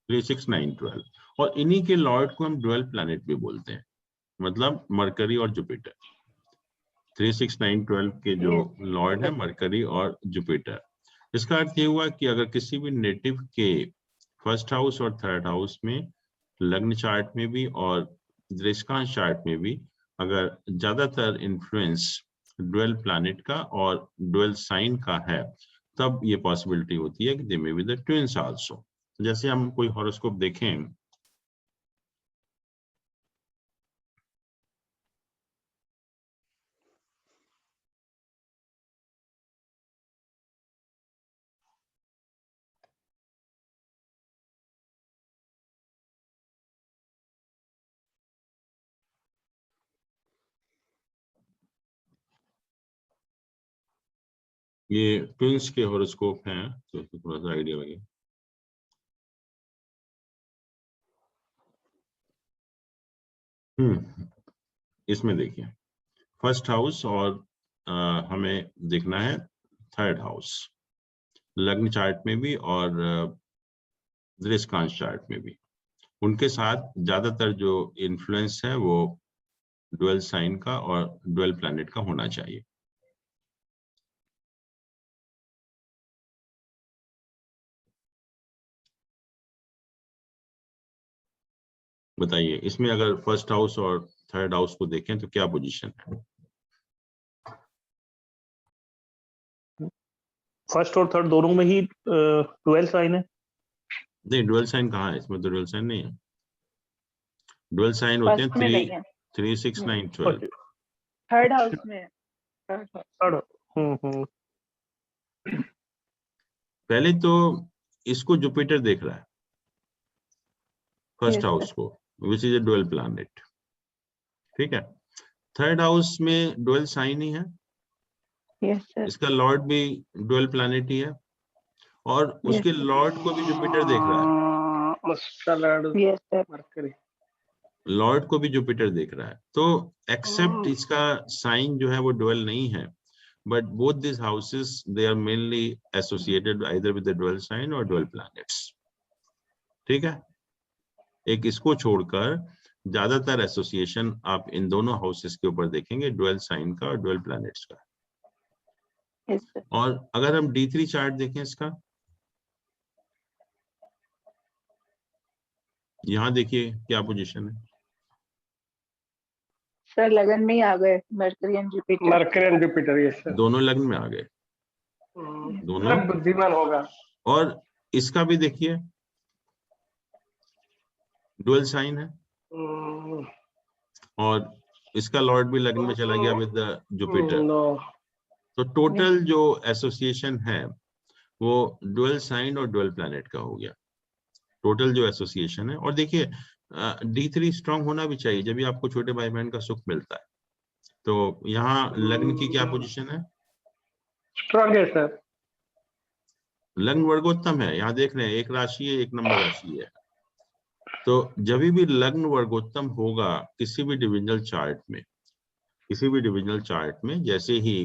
3, 6, 9, 12 और इन्हीं के लॉर्ड को हम ड्वेल प्लैनेट भी बोलते हैं, मतलब मरकरी और जुपिटर। 3, 6, 9, 12 के जो लॉर्ड है मरकरी और जुपिटर। इसका अर्थ ये हुआ कि अगर किसी भी नेटिव के फर्स्ट हाउस और थर्ड हाउस में लग्न चार्ट में भी और दृष्टांत चार्ट में भी अगर ज्यादातर इन्फ्लुएंस ड्वेल प्लैनेट का और ड्वेल साइन का है, तब ये पॉसिबिलिटी होती है कि they may be the twins also. जैसे हम कोई हॉरोस्कोप देखें, ये ट्विंस के हॉरोस्कोप हैं तो थोड़ा सा आइडिया लगे। इसमें देखिए फर्स्ट हाउस और हमें देखना है थर्ड हाउस, लग्न चार्ट में भी और दृष्टांत चार्ट में भी। उनके साथ ज्यादातर जो इन्फ्लुएंस है वो ड्वेल साइन का और ड्वेल प्लैनेट का होना चाहिए। बताइए इसमें अगर फर्स्ट हाउस और थर्ड हाउस को देखें तो क्या पोजीशन है? फर्स्ट और थर्ड दोनों में ही 12 साइन है। नहीं, ड्वेल साइन कहाँ है इसमें? तो ड्वेल साइन नहीं है। ड्वेल साइन होते हैं 3, 6, 9, 12। थर्ड हाउस में पहले तो इसको जुपिटर देख रहा है, फर्स्ट हाउस को, which is a dual planet, ठीक है। थर्ड हाउस में ड्वेल साइन ही है, इसका लॉर्ड भी ड्वेल प्लैनेट ही है और उसके लॉर्ड को भी जुपिटर देख रहा है, लॉर्ड को भी जुपिटर देख रहा है। तो एक्सेप्ट इसका साइन जो है वो ड्वेल नहीं है, but both this houses they are mainly associated either with the dual sign और ड्वेल प्लैनेट्स, ठीक है। एक इसको छोड़कर ज्यादातर एसोसिएशन आप इन दोनों हाउसेस के ऊपर देखेंगे, ड्वेल साइन का और ड्वेल प्लैनेट्स का। और अगर हम D3 चार्ट देखें इसका, यहाँ देखिए क्या पोजीशन है सर। लगन में ही आ गए mercury and Jupiter. Mercury and Jupiter, yes sir. दोनों लग्न में आ गए, दोनों बुद्धिमान होगा। और इसका भी देखिए ड्वेल साइन है और इसका लॉर्ड भी लग्न में चला गया विद जुपिटर। तो टोटल जो एसोसिएशन है वो ड्वेल साइन और ड्वेल प्लैनेट का हो गया, टोटल जो एसोसिएशन है। और देखिए D3 स्ट्रांग होना भी चाहिए, जब भी आपको छोटे भाई बहन का सुख मिलता है। तो यहाँ लग्न की क्या पोजीशन है? स्ट्रांग है सर। लग्न वर्गोत्तम है, यहाँ देख रहे हैं एक राशि है, 1 नंबर राशि है। तो जब भी लग्न वर्गोत्तम होगा किसी भी डिविजनल चार्ट में, किसी भी डिविजनल चार्ट में जैसे ही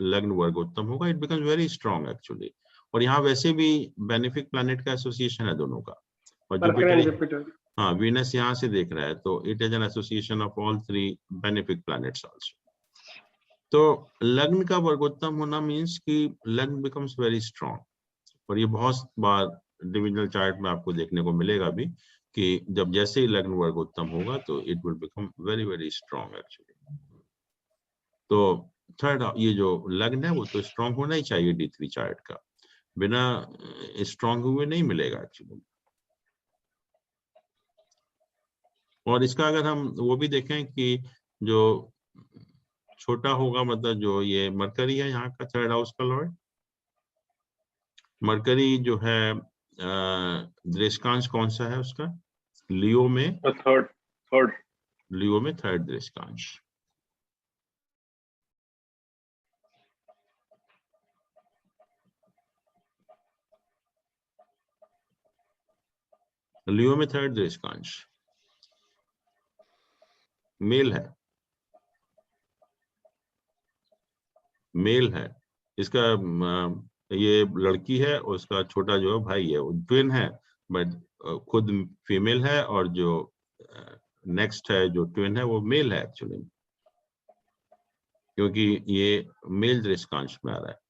लग्न वर्गोत्तम होगा, it becomes very strong actually. और यहाँ वैसे भी बेनिफिक प्लैनेट का एसोसिएशन है दोनों का, और जुपिटर, हाँ वीनस यहाँ से देख रहा है, तो it is an association of all 3 benefic planets also. तो लग्न का वर्गोत्तम होना मीन्स कि लग्न बिकम्स वेरी स्ट्रांग। और ये बहुत बार डिविजनल चार्ट में आपको देखने को मिलेगा भी कि जब जैसे ही लग्न वर्गोत्तम होगा तो it will become very very strong actually. तो थर्ड ये जो लग्न है वो तो स्ट्रांग होना ही चाहिए D3 चार्ट का, बिना स्ट्रांग हुए नहीं मिलेगा एक्चुअली। और इसका अगर हम वो भी देखें कि जो छोटा होगा, मतलब जो ये मरकरी है यहाँ का थर्ड हाउस का लॉर्ड, मरकरी जो है दृष्टांश कौन सा है उसका? लियो में थर्ड लियो में थर्ड दृष्टांश। लियो में थर्ड दृष्टांश मेल है, मेल है। इसका ये लड़की है और उसका छोटा जो भाई है वो ट्विन है, बट खुद फीमेल है, और जो नेक्स्ट है जो ट्विन है वो मेल है एक्चुअली, क्योंकि ये मेल दृष्टांश में आ रहा है।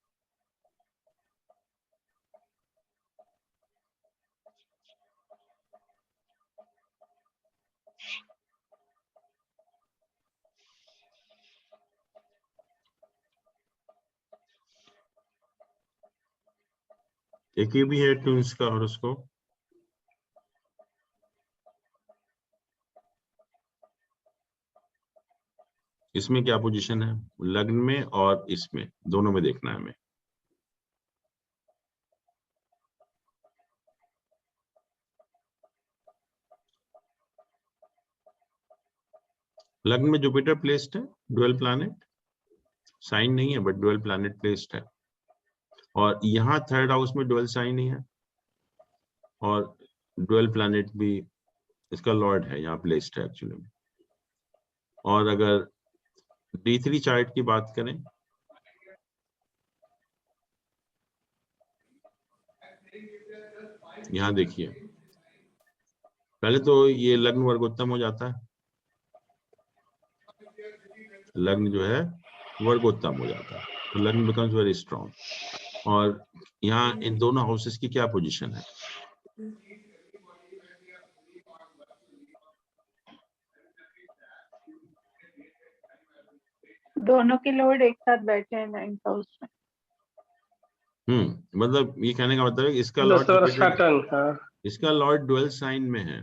एक ये भी है ट्विंस का हॉरोस्कोप। इसमें क्या पोजीशन है, लग्न में और इसमें दोनों में देखना है हमें। लग्न में जुपिटर प्लेस्ड है, डुअल प्लैनेट, साइन नहीं है बट डुअल प्लैनेट प्लेस्ड है, और यहाँ थर्ड हाउस में डुअल साइन ही है, और डुअल प्लैनेट भी इसका लॉर्ड है, यहाँ प्लेस्ड है एक्चुअली में। और अगर D3 चार्ट की बात करें, यहाँ देखिए, पहले तो ये लग्न वर्गोत्तम हो जाता है, लग्न जो है वर्गोत्तम हो जाता है, तो लग्न बिकम्स वेरी स्ट्रॉन्ग। और यहाँ इन दोनों हाउसेस की क्या पोजीशन है, दोनों के लॉर्ड एक साथ बैठे हैं 9th हाउस में। मतलब ये कहने का मतलब है कि इसका लॉर्ड सैटर्न, हाँ, इसका लॉर्ड डुअल साइन में है,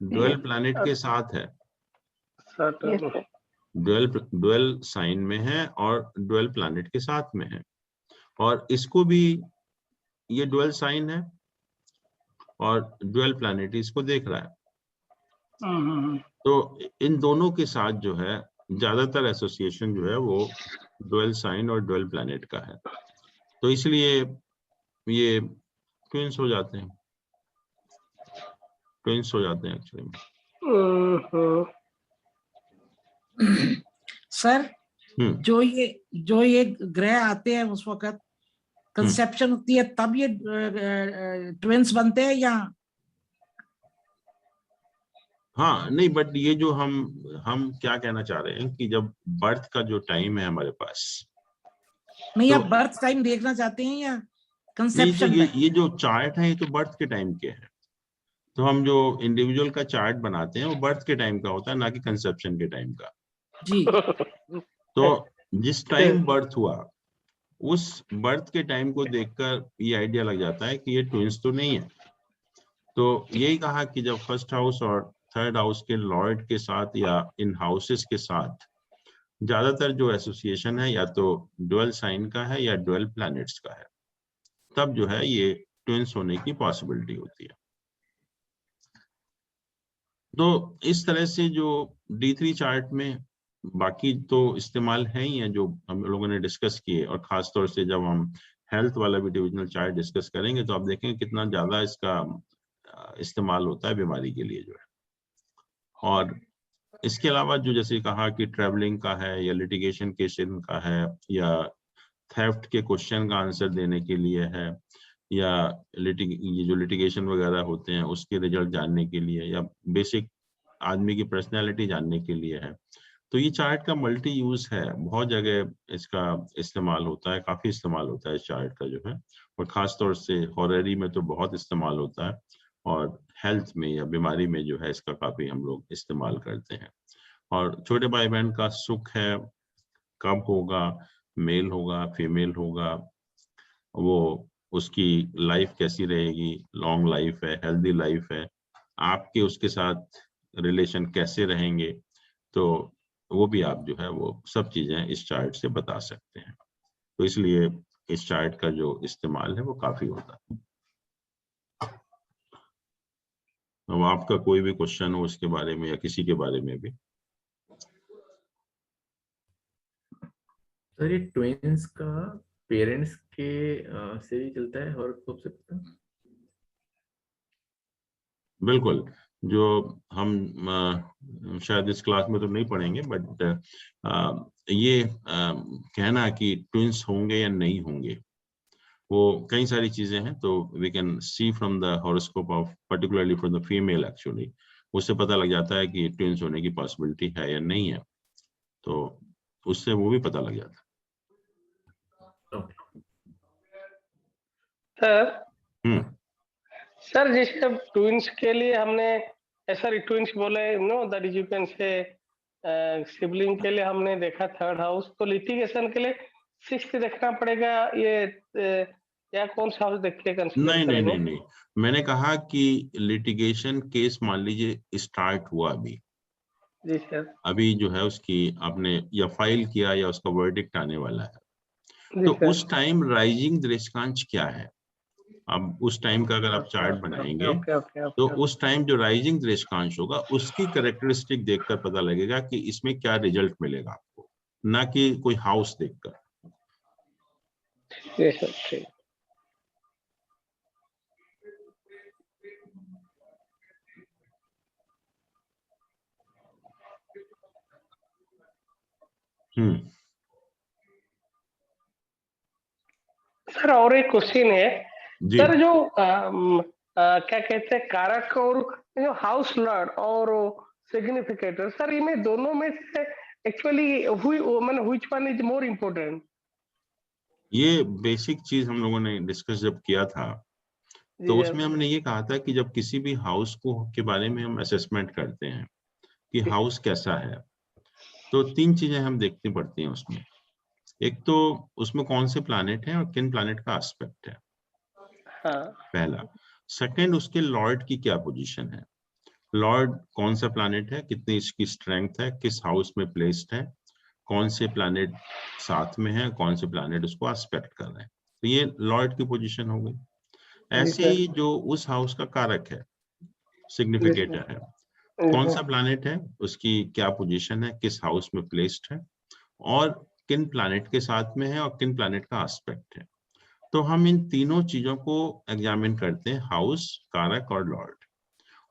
डुअल प्लैनेट के साथ है, सैटर्न डुअल साइन में है और डुअल प्लैनेट के साथ में है, और इसको भी ये डुअल साइन है और डुअल प्लैनेट इसको देख रहा है। तो इन दोनों के साथ जो है ज्यादातर एसोसिएशन जो है वो डुअल साइन और डुअल प्लैनेट का है, तो इसलिए ये ट्विंस हो जाते हैं, ट्विंस हो जाते हैं एक्चुअली। सर जो ये ग्रह आते हैं उस वक्त कंसेप्शन होती है तब ये ट्विंस बनते हैं या? हाँ नहीं, बट ये जो हम क्या कहना चाह रहे हैं कि जब बर्थ का जो टाइम है हमारे पास, नहीं तो आप बर्थ टाइम देखना चाहते हैं या नहीं, कंसेप्शन? ये जो चार्ट है ये तो बर्थ के टाइम के हैं, तो हम जो इंडिविजुअल का चार्ट बनाते हैं वो बर्थ के टाइम का होता है, ना कि कंसेप्शन के टाइम का जी। तो जिस टाइम बर्थ हुआ उस बर्थ के टाइम को देखकर ये आइडिया लग जाता है कि ये ट्विंस तो नहीं है। तो यही कहा कि जब फर्स्ट हाउस और थर्ड हाउस के लॉर्ड के साथ या इन हाउसेस के साथ ज्यादातर जो एसोसिएशन है या तो डुअल साइन का है या डुअल प्लैनेट्स का है, तब जो है ये ट्विंस होने की पॉसिबिलिटी होती है। तो इस तरह से जो D3 चार्ट में बाकी तो इस्तेमाल है ही है जो हम लोगों ने डिस्कस किए, और खास तौर से जब हम हेल्थ वाला भी डिविजनल चार्ट डिस्कस करेंगे तो आप देखेंगे कितना ज्यादा इसका इस्तेमाल होता है बीमारी के लिए जो है। और इसके अलावा जो जैसे कहा कि ट्रैवलिंग का है या लिटिगेशन केसेस का है या थेफ्ट के क्वेश्चन का आंसर देने के लिए है या ये जो लिटिगेशन वगैरह होते हैं उसके रिजल्ट जानने के लिए या बेसिक आदमी की पर्सनैलिटी जानने के लिए है। तो ये चार्ट का मल्टी यूज है, बहुत जगह इसका इस्तेमाल होता है, काफी इस्तेमाल होता है इस चार्ट का जो है, और खास तौर से हॉररी में तो बहुत इस्तेमाल होता है, और हेल्थ में या बीमारी में जो है इसका काफी हम लोग इस्तेमाल करते हैं। और छोटे भाई बहन का सुख है, कब होगा, मेल होगा फीमेल होगा, वो उसकी लाइफ कैसी रहेगी, लॉन्ग लाइफ है, हेल्दी लाइफ है, आपके उसके साथ रिलेशन कैसे रहेंगे, तो वो भी आप जो है वो सब चीजें इस चार्ट से बता सकते हैं। तो इसलिए इस चार्ट का जो इस्तेमाल है वो काफी होता है। अब आपका कोई भी क्वेश्चन हो उसके बारे में या किसी के बारे में भी। सर ये ट्विंस का पेरेंट्स के से ही चलता है हॉरोस्कोप से पता? बिल्कुल, जो हम शायद इस क्लास में तो नहीं पढ़ेंगे, बट ये कहना कि ट्विंस होंगे या नहीं होंगे वो कई सारी चीजें हैं, तो we can see from the horoscope of particularly for the female actually, उससे पता लग जाता है कि ट्विंस होने की पॉसिबिलिटी है या नहीं है, तो उससे वो भी पता लग जाता है। सर जैसे अब ट्विंस के लिए हमने ऐसा ट्विंस बोले know that is you can say sibling के लिए हमने देखा थर्ड हाउस, तो लिटिगेशन के लिए सिक्स्थ देखना पड़ेगा ये या कौन सा हाउस देख के कंसीडर नहीं नहीं करेंगे? नहीं नहीं, मैंने कहा कि लिटिगेशन केस मान लीजिए स्टार्ट हुआ अभी, जी सर। अभी जो है उसकी आपने या फाइल किया या उसका वर्डिक्ट आने वाला है, जी तो सर। उस टाइम राइजिंग दृष्टांत क्या है, अब उस टाइम का अगर आप चार्ट बनाएंगे ओके ओके तो ओके। उस टाइम जो राइजिंग दृष्टांत होगा उसकी कैरेक्टरिस्टिक देखकर पता लगेगा कि इसमें क्या रिजल्ट मिलेगा आपको, ना कि कोई हाउस देखकर। जी सर ठीक। सर और एक क्वेश्चन है सर, जो क्या कहते हैं कारक और जो हाउस लॉर्ड और सिग्निफिकेटर, सर इनमें दोनों में से actually which one is more important? ये बेसिक चीज हम लोगों ने डिस्कस जब किया था तो उसमें हमने ये कहा था कि जब किसी भी हाउस को के बारे में हम असेसमेंट करते हैं कि हाउस कैसा है, तो तीन चीजें हम देखनी पड़ती हैं उसमें। एक तो उसमें कौन से प्लैनेट हैं और किन प्लैनेट का एस्पेक्ट है, पहला। सेकंड, उसके लॉर्ड की क्या पोजीशन है, लॉर्ड कौन सा प्लैनेट है, कितनी इसकी स्ट्रेंथ है, किस हाउस में प्लेस्ड है, कौन से प्लैनेट साथ में है, कौन से प्लैनेट उसको एस्पेक्ट कर रहे हैं, तो ये लॉर्ड की पोजीशन हो गई। ऐसे ही जो उस हाउस का कारक है, सिग्निफिकेटर है, कौन सा प्लैनेट है, उसकी क्या पोजीशन है, किस हाउस में प्लेस्ड है, और किन प्लैनेट के साथ में है, और किन प्लैनेट का एस्पेक्ट है। तो हम इन तीनों चीजों को एग्जामिन करते हैं, हाउस, कारक और लॉर्ड,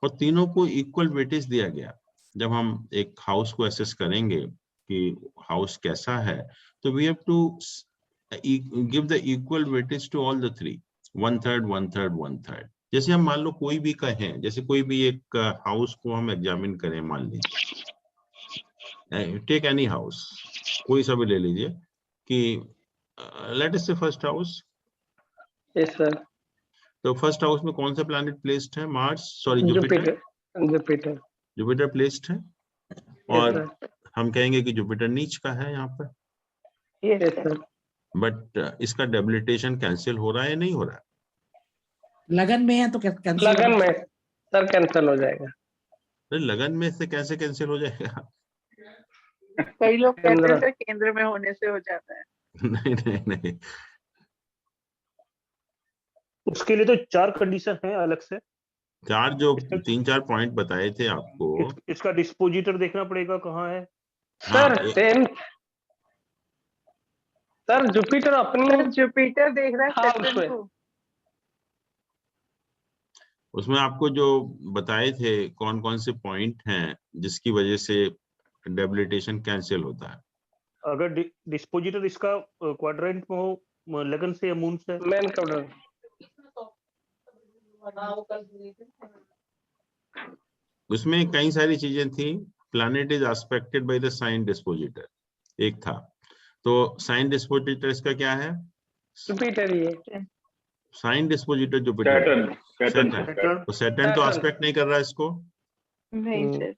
और तीनों को इक्वल वेटेज दिया गया। जब हम एक हाउस को एसेस करेंगे कि हाउस कैसा है, तो we have to give the equal weightage to all the three, 1/3 1/3 1/3। जैसे हम मान लो कोई भी कहें, जैसे कोई भी एक हाउस को हम एग्जामिन करें, मान लीजिए टेक एनी हाउस, कोई सा भी ले लीजिए, कि लेट अस से फर्स्ट हाउस। Yes sir. तो फर्स्ट हाउस में कौन सा प्लैनेट प्लेस्ड है, Mars, sorry Jupiter. Jupiter placed है, और हम कहेंगे कि जुपिटर नीच का है यहाँ पर। Yes sir. बट इसका डेबिलिटेशन कैंसिल हो रहा है या नहीं हो रहा है? लगन में है तो कैंसिल, लगन में सर कैंसिल हो जाएगा। लगन में से कैसे कैंसिल हो जाएगा? कई लोग कहते हैं सर केंद्र में होने से हो जाता है। नहीं नहीं नहीं, उसके लिए तो 4 कंडीशन है अलग से, चार जो 3-4 पॉइंट बताए थे आपको। इसका डिस्पोजिटर देखना पड़ेगा कहाँ है। सर 10 सर जुपिटर अपनी जुपिटर देख रहा है हाउस में। उसमें आपको जो बताए थे कौन कौन से पॉइंट हैं जिसकी वजह से डेबिलिटेशन कैंसिल होता है। अगर डिस्पोजिटर इसका क्वाड्रेंट में हो, लगन से या मून से, मेन क्वाड्रेंट। उसमें कई सारी चीजें थी। Planet is aspected by the sign dispositor, एक था। तो साइन डिस्पोजिटर इसका क्या है? जुपिटर ही है। Sign dispositor Jupiter, Saturn. तो सैटर्न तो एस्पेक्ट नहीं कर रहा है इसको। नहीं सर।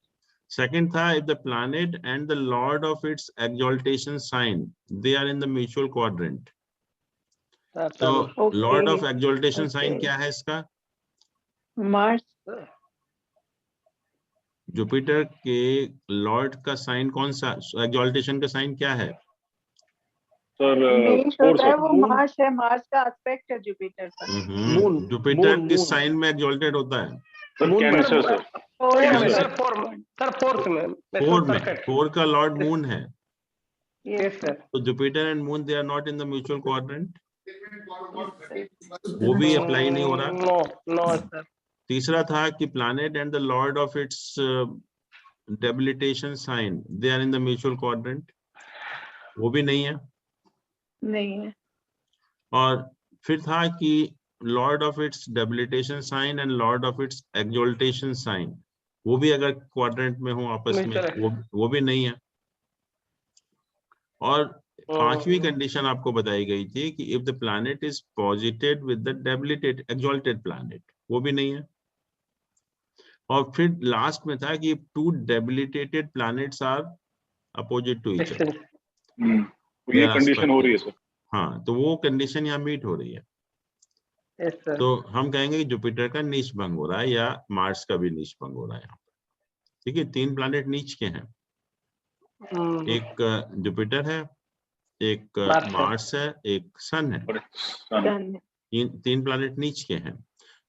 सेकंड था, if the planet and the lord of its exaltation sign they are in the mutual quadrant. तो लॉर्ड ऑफ एक्सॉल्टेशन साइन क्या है इसका? मार्स। जुपिटर के लॉर्ड का साइन कौन सा, एक्सॉल्टेशन का साइन क्या है? मेष होता है, वो मार्स है, मार्स का एस्पेक्ट है जुपिटर का। जुपिटर किस साइन में एक्सॉल्टेड होता है? कैंसर सर, सर फोर्थ में, फोर का लॉर्ड मून है, यस सर। तो Jupiter and moon they are not in the mutual quadrant, वो भी अप्लाई नहीं हो रहा। No sir. तीसरा था कि planet and the lord of its debilitation sign they are in the mutual quadrant, वो भी नहीं है। नहीं है। और फिर था कि lord of its debilitation sign and lord of its exaltation sign, वो भी अगर क्वाड्रेंट में हो आपस में, वो भी नहीं है। और पांचवी कंडीशन आपको बताई गई थी कि if the planet is posited with the debilitated exalted planet, वो भी नहीं है। और फिर लास्ट में था कि two debilitated planets are opposite to each other, ये कंडीशन हो रही है सर। हाँ, तो वो कंडीशन यहाँ मीट हो रही है। Yes sir. तो हम कहेंगे कि जुपिटर का नीच भंग हो रहा है या मार्स का भी नीच भंग हो रहा है यहाँ पर। ठीक है, 3 प्लैनेट नीच के हैं, एक जुपिटर है, एक मार्स है, एक सन है, तीन प्लैनेट नीच के हैं।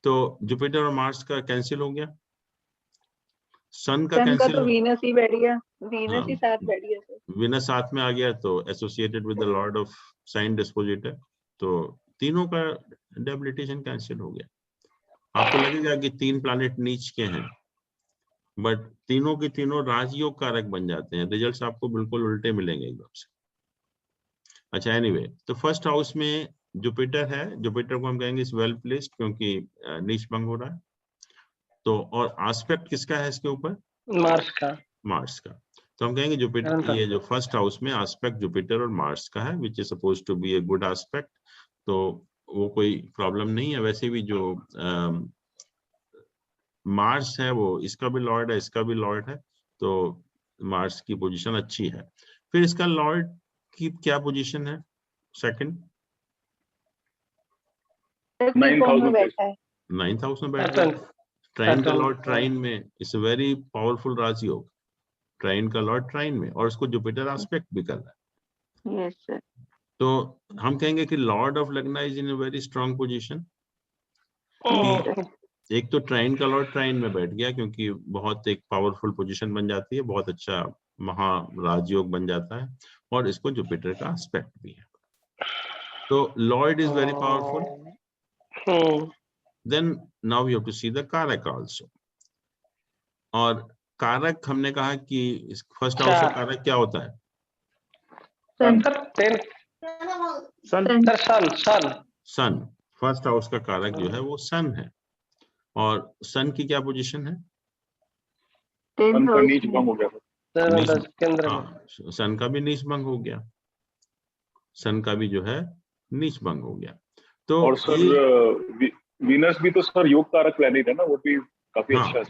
तो जुपिटर और मार्स का कैंसिल हो गया, सन का कैंसिल, तो वीनस ही बैठ गया, वीनस ही साथ बैठ गया सर। वीनस साथ में आ गया तो associated with the lord of sine dispositor, तो तीनों का डेबिलिटेशन कैंसिल हो गया। आपको लगेगा कि 3 प्लैनेट नीच के हैं, बट तीनों के तीनों राजयोग कारक बन जाते हैं, रिजल्ट्स आपको बिल्कुल उल्टे मिलेंगे एकदम से। अच्छा, एनीवे, तो फर्स्ट हाउस में जुपिटर है, जुपिटर को हम कहेंगे इस वेल प्लेस्ड क्योंकि नीच भंग हो रहा है। तो और एस्पेक्ट किसका है इसके ऊपर? मार्स का। तो हम कहेंगे जुपिटर, ये जो फर्स्ट हाउस में एस्पेक्ट जुपिटर और मार्स का है, which is suppose to be a good aspect, तो वो कोई प्रॉब्लम नहीं है। वैसे भी जो मार्स है वो इसका भी लॉर्ड है, इसका भी लॉर्ड है, तो मार्स की पोजीशन अच्छी है। फिर इसका लॉर्ड की क्या पोजीशन है? सेकंड 9th में बैठा है, 9th हाउस में बैठ गया। ट्राइन का लॉर्ड ट्राइन में, इट्स वेरी पावरफुल राजयोग, ट्राइन का लॉर्ड ट्राइन में, और उसको जुपिटर एस्पेक्ट भी कर रहा है। Yes sir. तो हम कहेंगे कि लॉर्ड ऑफ लग्ना is in a very strong position. एक तो ट्राइन का लॉर्ड ट्राइन में बैठ गया क्योंकि बहुत एक पावरफुल पोजीशन बन जाती है, बहुत अच्छा महाराजयोग बन जाता है, और इसको जुपिटर का एस्पेक्ट भी है। तो lord is very powerful. Then now you have to see the karaka also. और कारक हमने कहा कि फर्स्ट हाउस का कारक क्या होता है? सन। फर्स्ट हाउस का कारक जो है वो सन है, और सन की क्या पोजीशन है? सन का नीच भंग हो गया। सन का भी नीच भंग हो गया, सन का भी जो है नीच भंग हो गया। तो और सर वीनस भी तो सर योग कारक प्लैनेट है ना, वो भी काफी अच्छा है।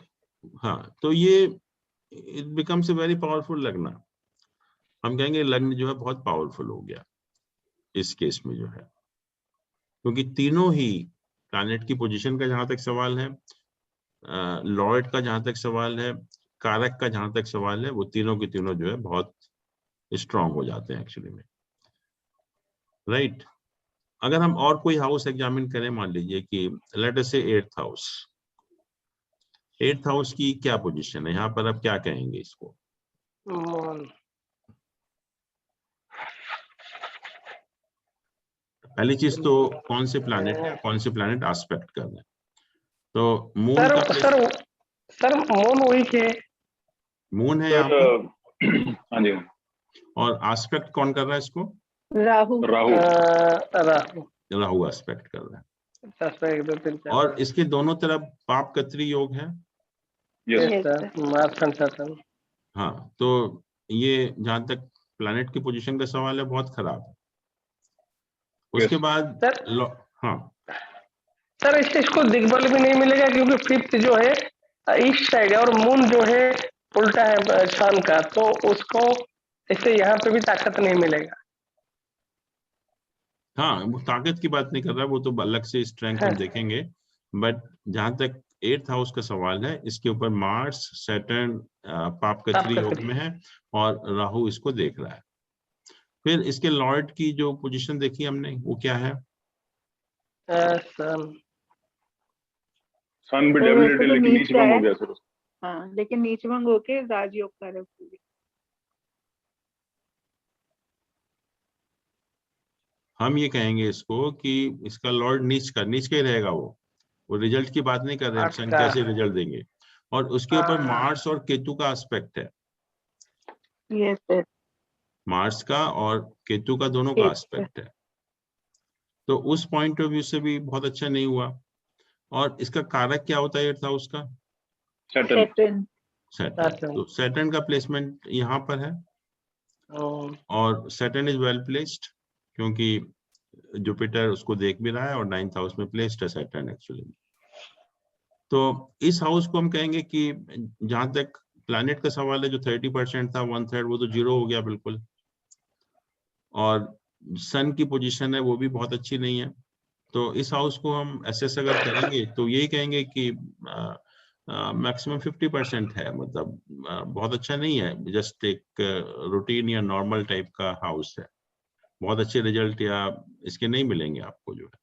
हाँ, तो ये it becomes a very powerful लग्न। हम कहेंगे लग्न जो है बहुत पावरफुल हो गया इस केस में जो है, क्योंकि तीनों ही प्लैनेट की पोजीशन का जहां तक सवाल है, लॉर्ड का जहां तक सवाल है, कारक का जहां तक सवाल है, वो तीनों के तीनों जो है बहुत स्ट्रांग हो जाते हैं एक्चुअली में, राइट। अगर हम और कोई हाउस एग्जामिन करें, मान लीजिए कि लेट अस से 8th हाउस, 8th हाउस की क्या पोजीशन है यहाँ पर, अब क्या कहेंगे इसको? पहली चीज तो कौन से प्लैनेट है, कौन से प्लैनेट एस्पेक्ट कर रहे हैं। तो मून का सर मून वीक है, मून है यहाँ पर, हाँ जी। और एस्पेक्ट कौन कर रहा है इसको? राहु एस्पेक्ट कर रहा है। और इसके दोनों तरफ पाप कत्री योग है। हाँ, तो ये जहां तक प्लैनेट की पोजीशन का सवाल है बहुत खराब है। उसके बाद हाँ सर, इसको दिग्बल भी नहीं मिलेगा क्योंकि 5th जो है ईस्ट साइड है और मून जो है उल्टा है सन का, तो उसको इससे यहाँ पे भी ताकत नहीं मिलेगा। हाँ, वो ताकत की बात नहीं कर रहा, वो तो अलग से स्ट्रेंथ हम देखेंगे, बट जहां तक 8th हाउस का सवाल है, इसके ऊपर मार्स सैटर्न पाप कत्री योग में है, और राहु इसको देख रहा है। फिर इसके लॉर्ड की जो पोजीशन देखी हमने, वो क्या है? सन भी तो डेबिलिटी वैसे तो लेकिन नीच नीच का भंग हो है, गया सर। हाँ, लेकिन नीचभंग होके राजयोग कारक हो गया। हम ये कहेंगे इसको कि इसका लॉर्ड नीच का ही रहेगा। वो रिजल्ट की बात नहीं कर रहे हम, सन अच्छा। कैसे रिजल्ट देंगे। और उसके ऊपर हाँ। मार्स और केतु का एस्पेक्ट है, यस सर। मार्स का और केतु का दोनों का एस्पेक्ट है। तो उस पॉइंट ऑफ व्यू से भी बहुत अच्छा नहीं हुआ। और इसका कारक क्या होता है 8th हाउस का? सैटर्न। सैटर्न। सैटर्न। तो सैटर्न का प्लेसमेंट यहाँ पर है, और सैटर्न इज वेल प्लेस्ड क्योंकि जुपिटर उसको देख भी रहा है और 9th हाउस में प्लेस्ड है सैटर्न एक्चुअली। तो इस हाउस को हम कहेंगे कि जहां तक प्लैनेट का सवाल है, जो 30% था 1/3 वो तो 0 हो गया बिल्कुल। और सन की पोजीशन है वो भी बहुत अच्छी नहीं है। तो इस हाउस को हम एसेस अगर करेंगे तो यही कहेंगे कि मैक्सिमम 50% है, मतलब बहुत अच्छा नहीं है, जस्ट एक रूटीन या नॉर्मल टाइप का हाउस है। बहुत अच्छे रिजल्ट या इसके नहीं मिलेंगे आपको जो है।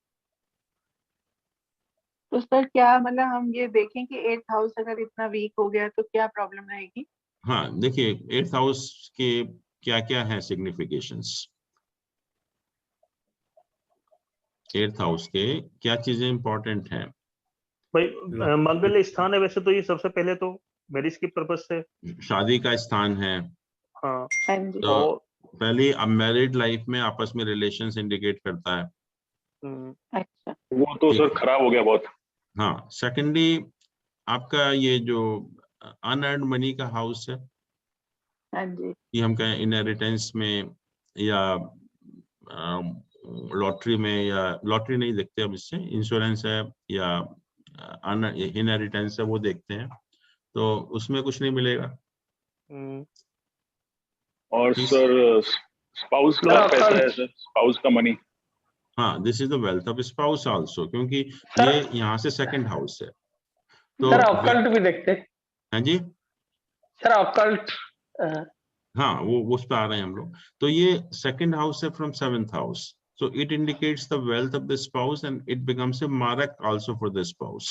तो सर क्या मतलब हम ये देखें कि 8th हाउस अगर इतना वीक हो गया तो क्या प्रॉब्लम रहेगी? हाँ देखिए 8th हाउस के क्या क्या है सिग्निफिकेशंस, 8th हाउस के क्या चीजें इंपॉर्टेंट हैं। भाई मंगल स्थान है वैसे तो ये सबसे पहले तो मैरिज की पर्पज से, शादी का स्थान है। हाँ। हाँ जी। तो और पहले अब मैरिड लाइफ में आपस में रिलेशंस इंडिकेट करता है। अच्छा। वो तो सर खराब हो गया बहुत। हाँ सेकेंडली आपका ये जो अनअर्न्ड मनी का हाउस है, हाँ जी। ये हम कहें इनहेरिटेंस में या लॉटरी में, या लॉटरी नहीं देखते अब, इससे इंश्योरेंस है या इनहेरिटेंस है वो देखते हैं, तो उसमें कुछ नहीं मिलेगा। और सर स्पाउस का पैसा है सर, स्पाउस का मनी। हाँ this is the wealth of spouse also, क्योंकि ये यहाँ से सेकंड हाउस है। तो सर ऑकल्ट भी देखते हैं। हाँ जी सर ऑकल्ट। हाँ वो उस पर आ रहे हैं हम लोग। तो ये सेकंड हाउस है from 7th house, so it indicates the wealth of the spouse and it becomes a मारक also for the spouse।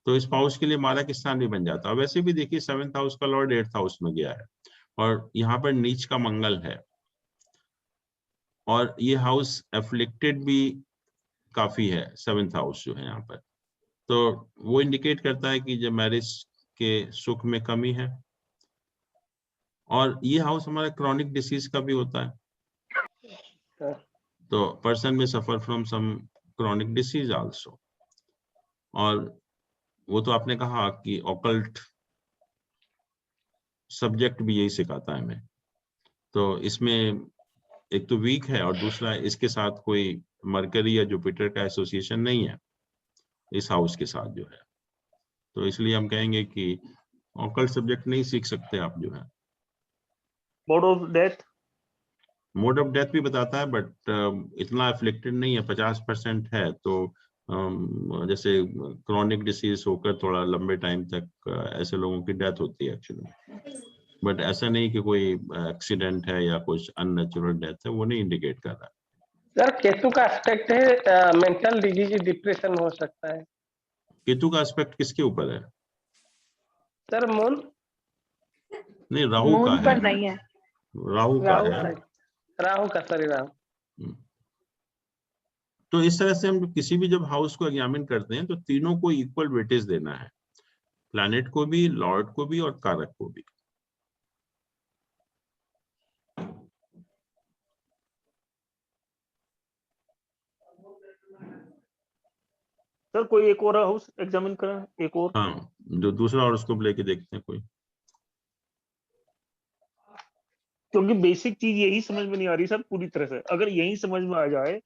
तो स्पाउस के लिए मारक स्थान भी बन जाता है। वैसे भी देखिए 7th हाउस का लॉर्ड 8th हाउस में गया है, और यहाँ पर नीच का मंगल है, और ये हाउस एफ्लिक्टेड भी काफी है 7th हाउस जो है यहाँ पर। तो वो इंडिकेट करता है कि जब मैरिज के सुख में कमी है। और ये हाउस हमारा क्रॉनिक डिसीज का भी होता है, तो पर्सन में suffer from some chronic disease also. और वो तो आपने कहा कि ऑकल्ट सब्जेक्ट भी यही सिखाता है हमें। तो इसमें एक तो वीक है, और दूसरा इसके साथ कोई मरकरी या जुपिटर का एसोसिएशन नहीं है इस हाउस के साथ जो है। तो इसलिए हम कहेंगे कि ऑकल्ट सब्जेक्ट नहीं सीख सकते आप जो है। Mode of death, mode of death भी बताता है, बट इतना एफ्लिक्टेड नहीं है, 50% है। तो जैसे क्रॉनिक डिसीज होकर थोड़ा लंबे टाइम तक ऐसे लोगों की डेथ होती है एक्चुअली, बट ऐसा नहीं कि कोई एक्सीडेंट है या कुछ अननेचुरल डेथ है, वो नहीं इंडिकेट कर रहा। सर केतु का एस्पेक्ट है, मेंटल डिजीज डिप्रेशन हो सकता है। केतु का एस्पेक्ट किसके ऊपर है? Sir moon. नहीं राहु का मून है, पर नहीं है, राहु का राहु है। का। राहु का, सॉरी राहु। तो इस तरह से हम किसी भी जब हाउस को एग्जामिन करते हैं तो तीनों को इक्वल वेटेज देना है, प्लैनेट को भी, लॉर्ड को भी और कारक को भी। सर कोई एक और हाउस एग्जामिन करें, एक और। हाँ जो दूसरा और उसको लेके देखते हैं कोई। क्योंकि बेसिक चीज यही समझ में नहीं आ रही सर पूरी तरह से, अगर यही समझ में आ जाए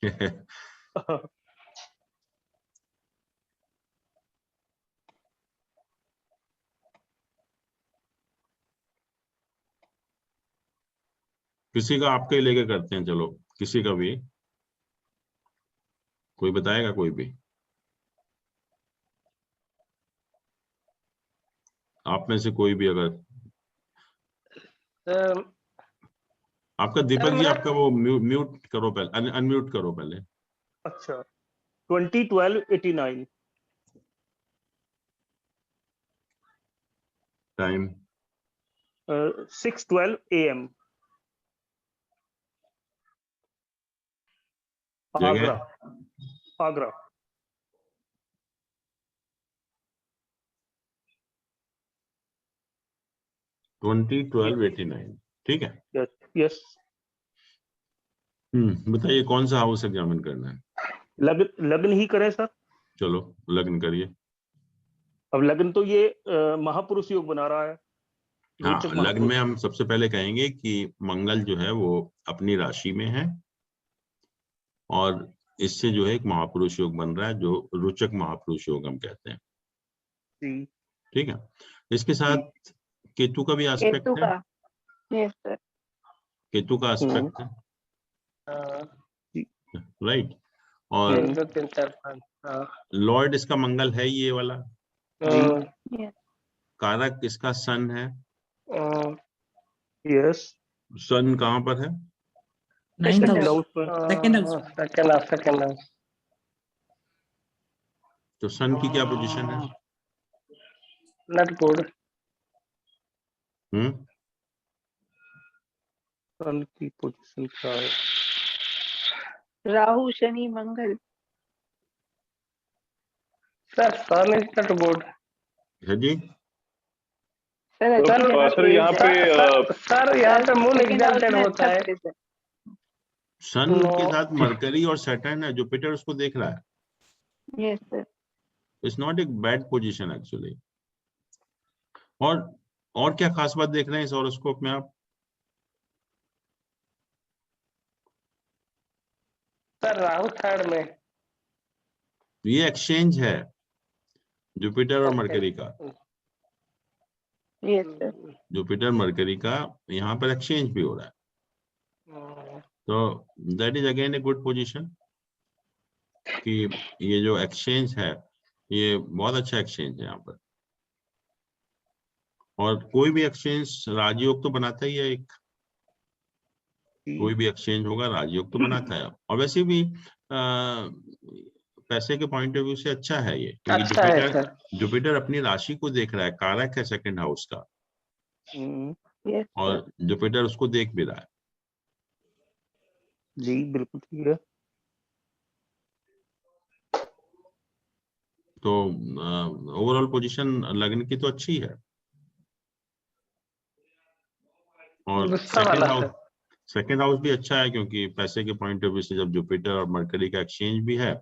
किसी का आपके लेके करते हैं, चलो किसी का भी, कोई बताएगा कोई भी आप में से कोई भी अगर। आपका दीपक जी, आपका वो म्यूट करो पहले, अनम्यूट करो पहले। अच्छा 2012-89 टाइम 6:12 AM, जगह आगरा। 2012-89, ठीक है। यस। बताइए कौन सा हाउस एग्जामिन करना है? लग्न ही करें सर। चलो लग्न करिए। अब लग्न तो ये महापुरुष योग बना रहा है। हाँ, लग्न में हम सबसे पहले कहेंगे कि मंगल जो है वो अपनी राशि में है और इससे जो है एक महापुरुष योग बन रहा है, जो रोचक महापुरुष योग हम कहते हैं। ठीक है। इसके साथ केतु का भी एस्पेक्ट है। Yes sir. केतु का एस्पेक्ट है, राइट। और 1 2 3 4 5। लॉर्ड इसका मंगल है ये वाला। कारक इसका सन है। यस। सन कहाँ पर है? 9th सेकंड हाउस, हाउस पर। Second house. तो सन की क्या पोजीशन है? Not good. सन की पोजीशन क्या है? Rahu Shani Mangal. Sir sun is not good. है जी। सर यहाँ पे सर यहाँ पे मून एग्जाल्टेड होता है। सन के साथ मरकरी और सैटर्न है, जुपिटर उसको देख रहा है। Yes sir. इट्स नॉट एक बैड पोजीशन एक्चुअली। और क्या खास बात देख रहे हैं इस हॉरोस्कोप में आप? सर राहु थर्ड में। ये एक्सचेंज है जुपिटर और मरकरी का। Yes sir. जुपिटर मरकरी का यहाँ पर एक्सचेंज भी हो रहा है, तो that is again a good position कि ये जो एक्सचेंज है ये बहुत अच्छा एक्सचेंज है यहाँ पर। और कोई भी एक्सचेंज राजयोग तो बनाता ही है, एक कोई भी एक्सचेंज होगा राजयोग तो बनाता है। और वैसे भी पैसे के पॉइंट ऑफ व्यू से अच्छा है ये, क्योंकि अच्छा है सर। जुपिटर अपनी राशि को देख रहा है, कारक है सेकंड हाउस का, यस और जुपिटर उसको देख भी रहा है। जी बिल्कुल ठीक है। तो ओवरऑल पोजीशन लग्न की तो अच्छी है। और सेकंड हाउस भी अच्छा है, क्योंकि पैसे के पॉइंट ऑफ व्यू से जब जुपिटर और मरकरी का एक्सचेंज भी है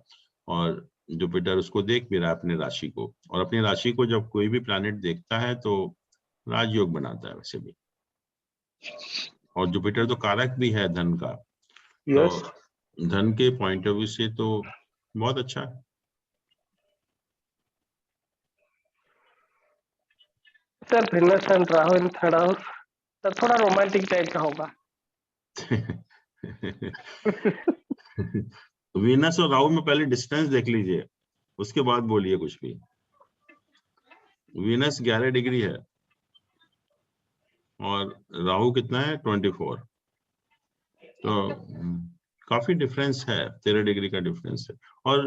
और जुपिटर उसको देख भी रहा है अपनी राशि को, और अपनी राशि को जब कोई भी प्लैनेट देखता है तो राजयोग बनाता है वैसे भी। और जुपिटर तो कारक भी है धन का, तो धन के पॉइंट ऑफ व्यू से तो बहुत अच्छा है। Sir Venus and Rahu in third house, तो थोड़ा रोमांटिक टाइप का होगा। वीनस और राहु में पहले डिस्टेंस देख लीजिए, उसके बाद बोलिए कुछ भी। वीनस 11 डिग्री है और राहु कितना है 24, तो काफी डिफरेंस है, 13 डिग्री का डिफरेंस है। और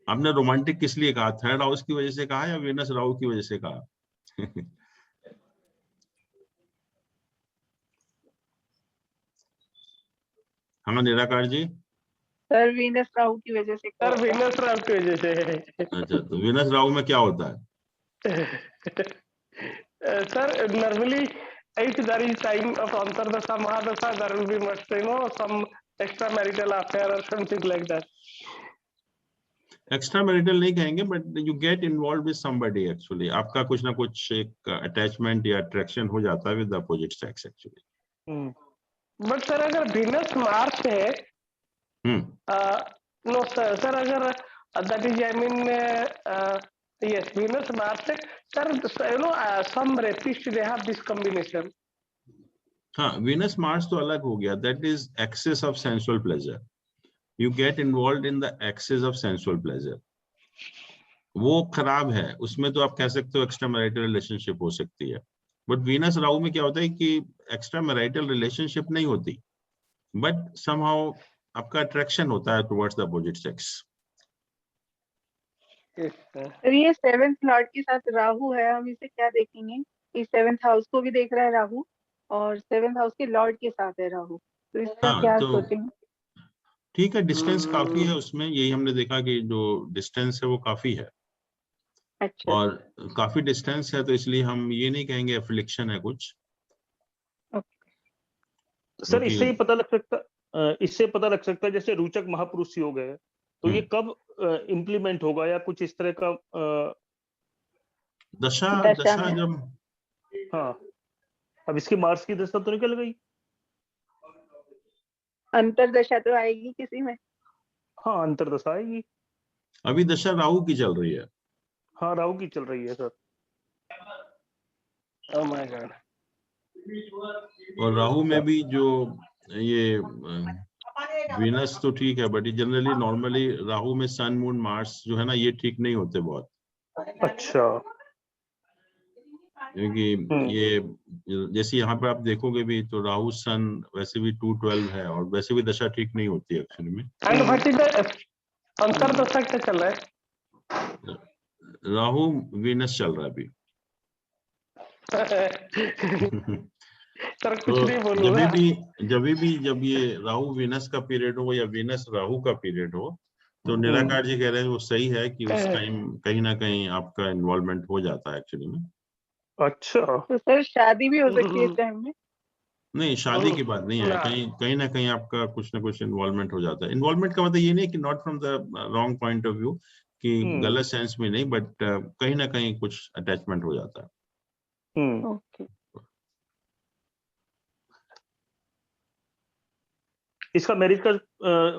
आपने रोमांटिक किस लिए कहा? थर्ड हाउस की वजह से कहा या वीनस राहु की वजह से कहा? हाँ निराकार जी। सर वीनस राहु की वजह से। सर वीनस राहु की वजह से। अच्छा, तो वीनस राहु में क्या होता है? Sir normally if there is time of antardasha mahadasha, there will be much, some extramarital affair or something like that. Extra marital नहीं कहेंगे, but you get involve with somebody actually. आपका कुछ ना कुछ एक अटैचमेंट या अट्रैक्शन हो जाता है with the opposite sex actually. But sir अगर वीनस मार्स है, नो सर अगर that is I mean yes Venus Mars sir, some rapists they have this combination. हाँ, Venus Mars तो अलग हो गया, that is excess of sensual pleasure. You get involved in the excess of sensual pleasure. वो खराब है, उसमें तो आप कह सकते हो एक्स्ट्रा मैरिटल रिलेशनशिप हो सकती है। बट वीनस राहु में क्या होता है कि एक्स्ट्रा मैरिटल रिलेशनशिप नहीं होती, बट समहाउ आपका अट्रैक्शन होता है towards the opposite sex. Sir ये 7th लॉर्ड के साथ राहु है, हम इसे क्या देखेंगे? इस 7th हाउस को भी देख रहा है राहु, और 7th हाउस के लॉर्ड के साथ है राहु, तो इसका हाँ, क्या तो सोचेंगे? ठीक है, डिस्टेंस काफी है उसमें, यही हमने देखा कि जो डिस्टेंस है वो काफी है, अच्छा और काफी डिस्टेंस है, तो इसलिए हम ये नहीं कहेंगे एफ्लिक्शन है कुछ। सर इससे ही पता लग सकता, इससे पता लग सकता है जैसे रोचक महापुरुष योग है, तो ये कब इम्प्लीमेंट होगा या कुछ इस तरह का दशा में। जब, हाँ अब इसकी मार्स की दशा तो निकल गई। अंतरदशा तो आएगी किसी में? हाँ अंतरदशा आएगी। अभी दशा राहु की चल रही है। हाँ राहु की चल रही है सर। Oh my God. और राहु में भी जो ये वीनस तो ठीक है, बट जनरली नॉर्मली राहु में सन मून मार्स जो है ना, ये ठीक नहीं होते बहुत। अच्छा। क्योंकि ये जैसे यहाँ पर आप देखोगे भी तो राहु सन वैसे भी 212 है, और वैसे भी दशा ठीक नहीं होती है एक्चुअली में। अंतरदशा क्या चल रहा है? राहु वीनस चल रहा है अभी। सर कुछ नहीं बोलूंगा। जब ये राहु वीनस का पीरियड हो या वीनस राहु का पीरियड हो, तो निराकार जी कह रहे हैं वो सही है कि उस टाइम कहीं ना कहीं आपका इन्वॉल्वमेंट हो जाता है एक्चुअली में। अच्छा तो सर शादी भी हो सकती है इस टाइम में? नहीं, शादी की बात नहीं है, कहीं ना कहीं आपका कुछ ना कुछ इन्वॉल्वमेंट हो जाता है। इन्वॉल्वमेंट का मतलब ये नहीं कि not from the wrong point of view, कि गलत सेंस में नहीं, बट कहीं ना कहीं कुछ अटैचमेंट हो जाता है। ओके। इसका मैरिज का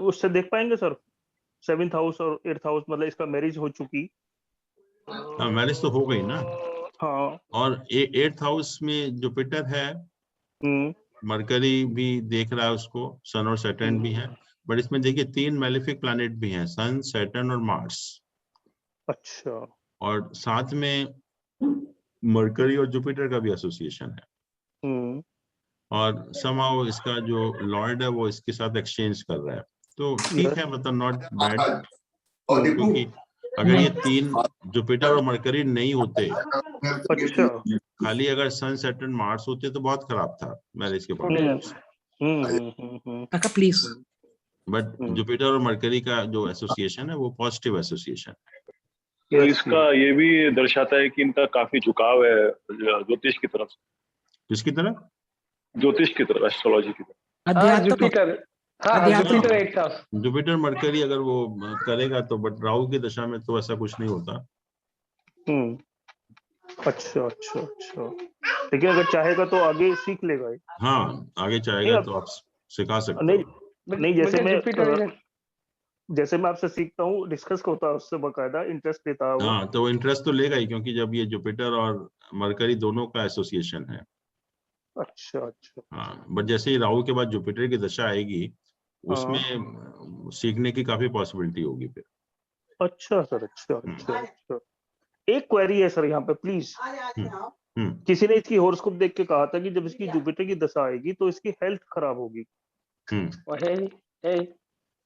उससे देख पाएंगे सर? 7th हाउस और 8th हाउस, मतलब इसका मैरिज हो चुकी? हाँ, मैरिज तो हो गई ना। हाँ। और 8th हाउस में जुपिटर है, मरकरी भी देख रहा है उसको, सन और सैटर्न भी है, बट इसमें देखिए 3 मैलेफिक प्लैनेट भी हैं, सन, सैटर्न और मार्स। अच्छा। और साथ में मरकरी और जुपिटर का भी एसोसिएशन है, और समहाउ इसका जो लॉर्ड है वो इसके साथ एक्सचेंज कर रहा है, तो ठीक है, मतलब नॉट बैड। क्योंकि अगर ये 3 जुपिटर और मरकरी नहीं होते, अच्छा, खाली अगर सन, सैटर्न, मार्स होते तो बहुत खराब था मैरिज के पॉइंट से। प्लीज। बट जुपिटर और मरकरी का जो एसोसिएशन है वो पॉजिटिव एसोसिएशन है। तो इसका ये भी दर्शाता है कि इनका काफी झुकाव है ज्योतिष की तरफ। किसकी तरफ? ज्योतिष की तरफ, एस्ट्रोलॉजी की तरफ। जुपिटर मरकरी अगर वो करेगा तो, बट राहु की दशा में तो ऐसा कुछ नहीं होता। अच्छा अच्छा अच्छा। लेकिन अगर चाहेगा तो आगे सीख लेगा। हाँ, आगे चाहेगा तो आप सिखा सकते नहीं, हो। नहीं जैसे मैं आपसे सीखता हूँ, डिस्कस होता है उससे बकायदा, इंटरेस्ट लेता है वो। हाँ, तो वो इंटरेस्ट तो लेगा ही, क्योंकि जब ये जुपिटर और मरकरी दोनों का एसोसिएशन है। अच्छा अच्छा। हाँ, बट जैसे ही राहु के बाद जुपिटर की दशा आएगी, उसमें सीखने की काफी पॉसिबिलिटी होगी फिर। अच्छा सर, अच्छा अच्छा अच्छा। एक क्वेरी है सर यहाँ पे प्लीज। किसी ने इसकी हॉरोस्कोप देख के कहा था कि जब इसकी जुपिटर की दशा आएगी तो इसकी हेल्थ खराब होगी।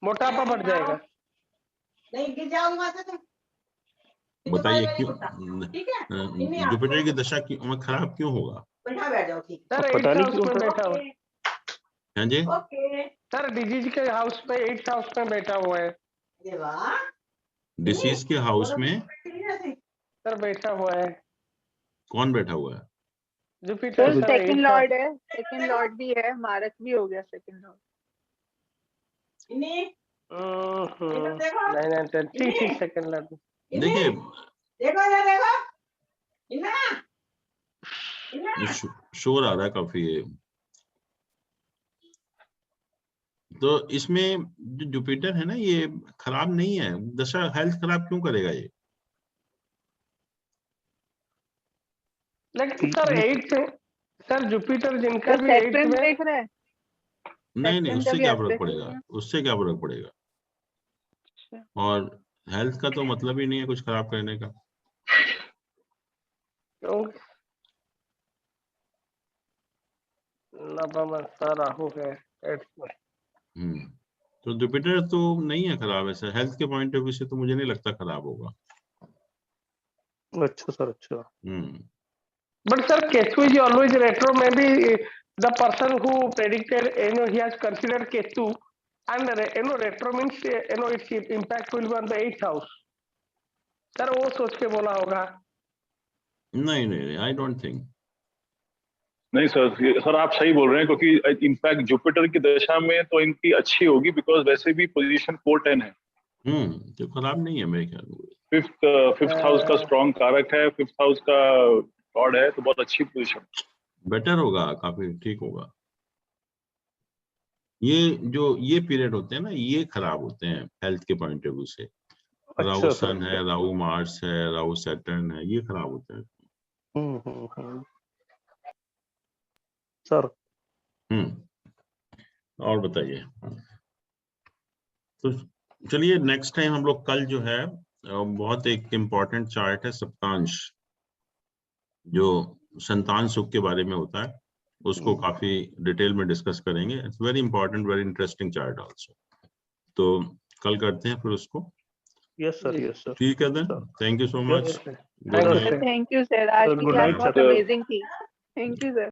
मोटापा बढ़ जाएगा। नहीं गिर जाओगी माता तुम। बताइए क्यों जुपिटर की दशा क्यों खराब क्यों होगा? बैठ जाओ। ठीक सर 8th हाउस में बैठा हुआ है। हाँ जी सर डिजीज के हाउस में 8th हाउस में बैठा हुआ है। डिसीज के हाउस में सर बैठा हुआ है। कौन बैठा हुआ है? जुपिटर सेकंड लॉर्ड है, सेकंड लॉर्ड भी है, मारक भी हो गया सेकंड लॉर्ड। नहीं ठीक सेकंड लॉर्ड। देखिए शोर आ रहा है काफी। तो इसमें जो जुपिटर है ना, ये खराब नहीं है दशा, हेल्थ खराब क्यों करेगा ये? लेकिन सर 8th सर जुपिटर जिनका भी 8th में देख रहा है। नहीं, उससे क्या फर्क पड़ेगा, उससे क्या फर्क पड़ेगा? और हेल्थ का तो मतलब ही नहीं है कुछ खराब करने का। राहु है 8th में। तो जुपिटर तो नहीं है खराब, ऐसा हेल्थ के पॉइंट ऑफ व्यू से तो मुझे नहीं लगता खराब होगा। अच्छा सर, अच्छा। But sir, Ketu is always retro. Maybe the person who predicted, he has considered Ketu, and retro means its impact will be on the 8th house. Sir, वो सोच के बोला होगा। नहीं, I don't think. नहीं sir आप सही बोल रहे हैं, क्योंकि इनफैक्ट जुपिटर की दशा में तो इनकी अच्छी होगी, बिकॉज वैसे भी पोजीशन 4-10 है। तो खराब नहीं है मेरे ख्याल में। फिफ्थ हाउस का स्ट्रॉन्ग कारक है, फिफ्थ हाउस का गॉड है, तो बहुत अच्छी पोजीशन, बेटर होगा, काफी ठीक होगा। ये पीरियड होते हैं ना, ये खराब होते हैं हेल्थ के पॉइंट ऑफ व्यू से। राहु सन है, राहु मार्स है, राहु सैटर्न है, ये खराब होते हैं। सर और बताइए। तो चलिए नेक्स्ट टाइम हम लोग कल जो है बहुत एक इम्पॉर्टेंट चार्ट है सप्तांश, जो संतान सुख के बारे में होता है, उसको काफी डिटेल में डिस्कस करेंगे। It's very important, very interesting chart also. तो कल करते हैं फिर उसको। Yes sir, yes sir. ठीक है then, thank you so much. Thank you sir, आज की क्लास बहुत अमेजिंग थी। Thank you sir.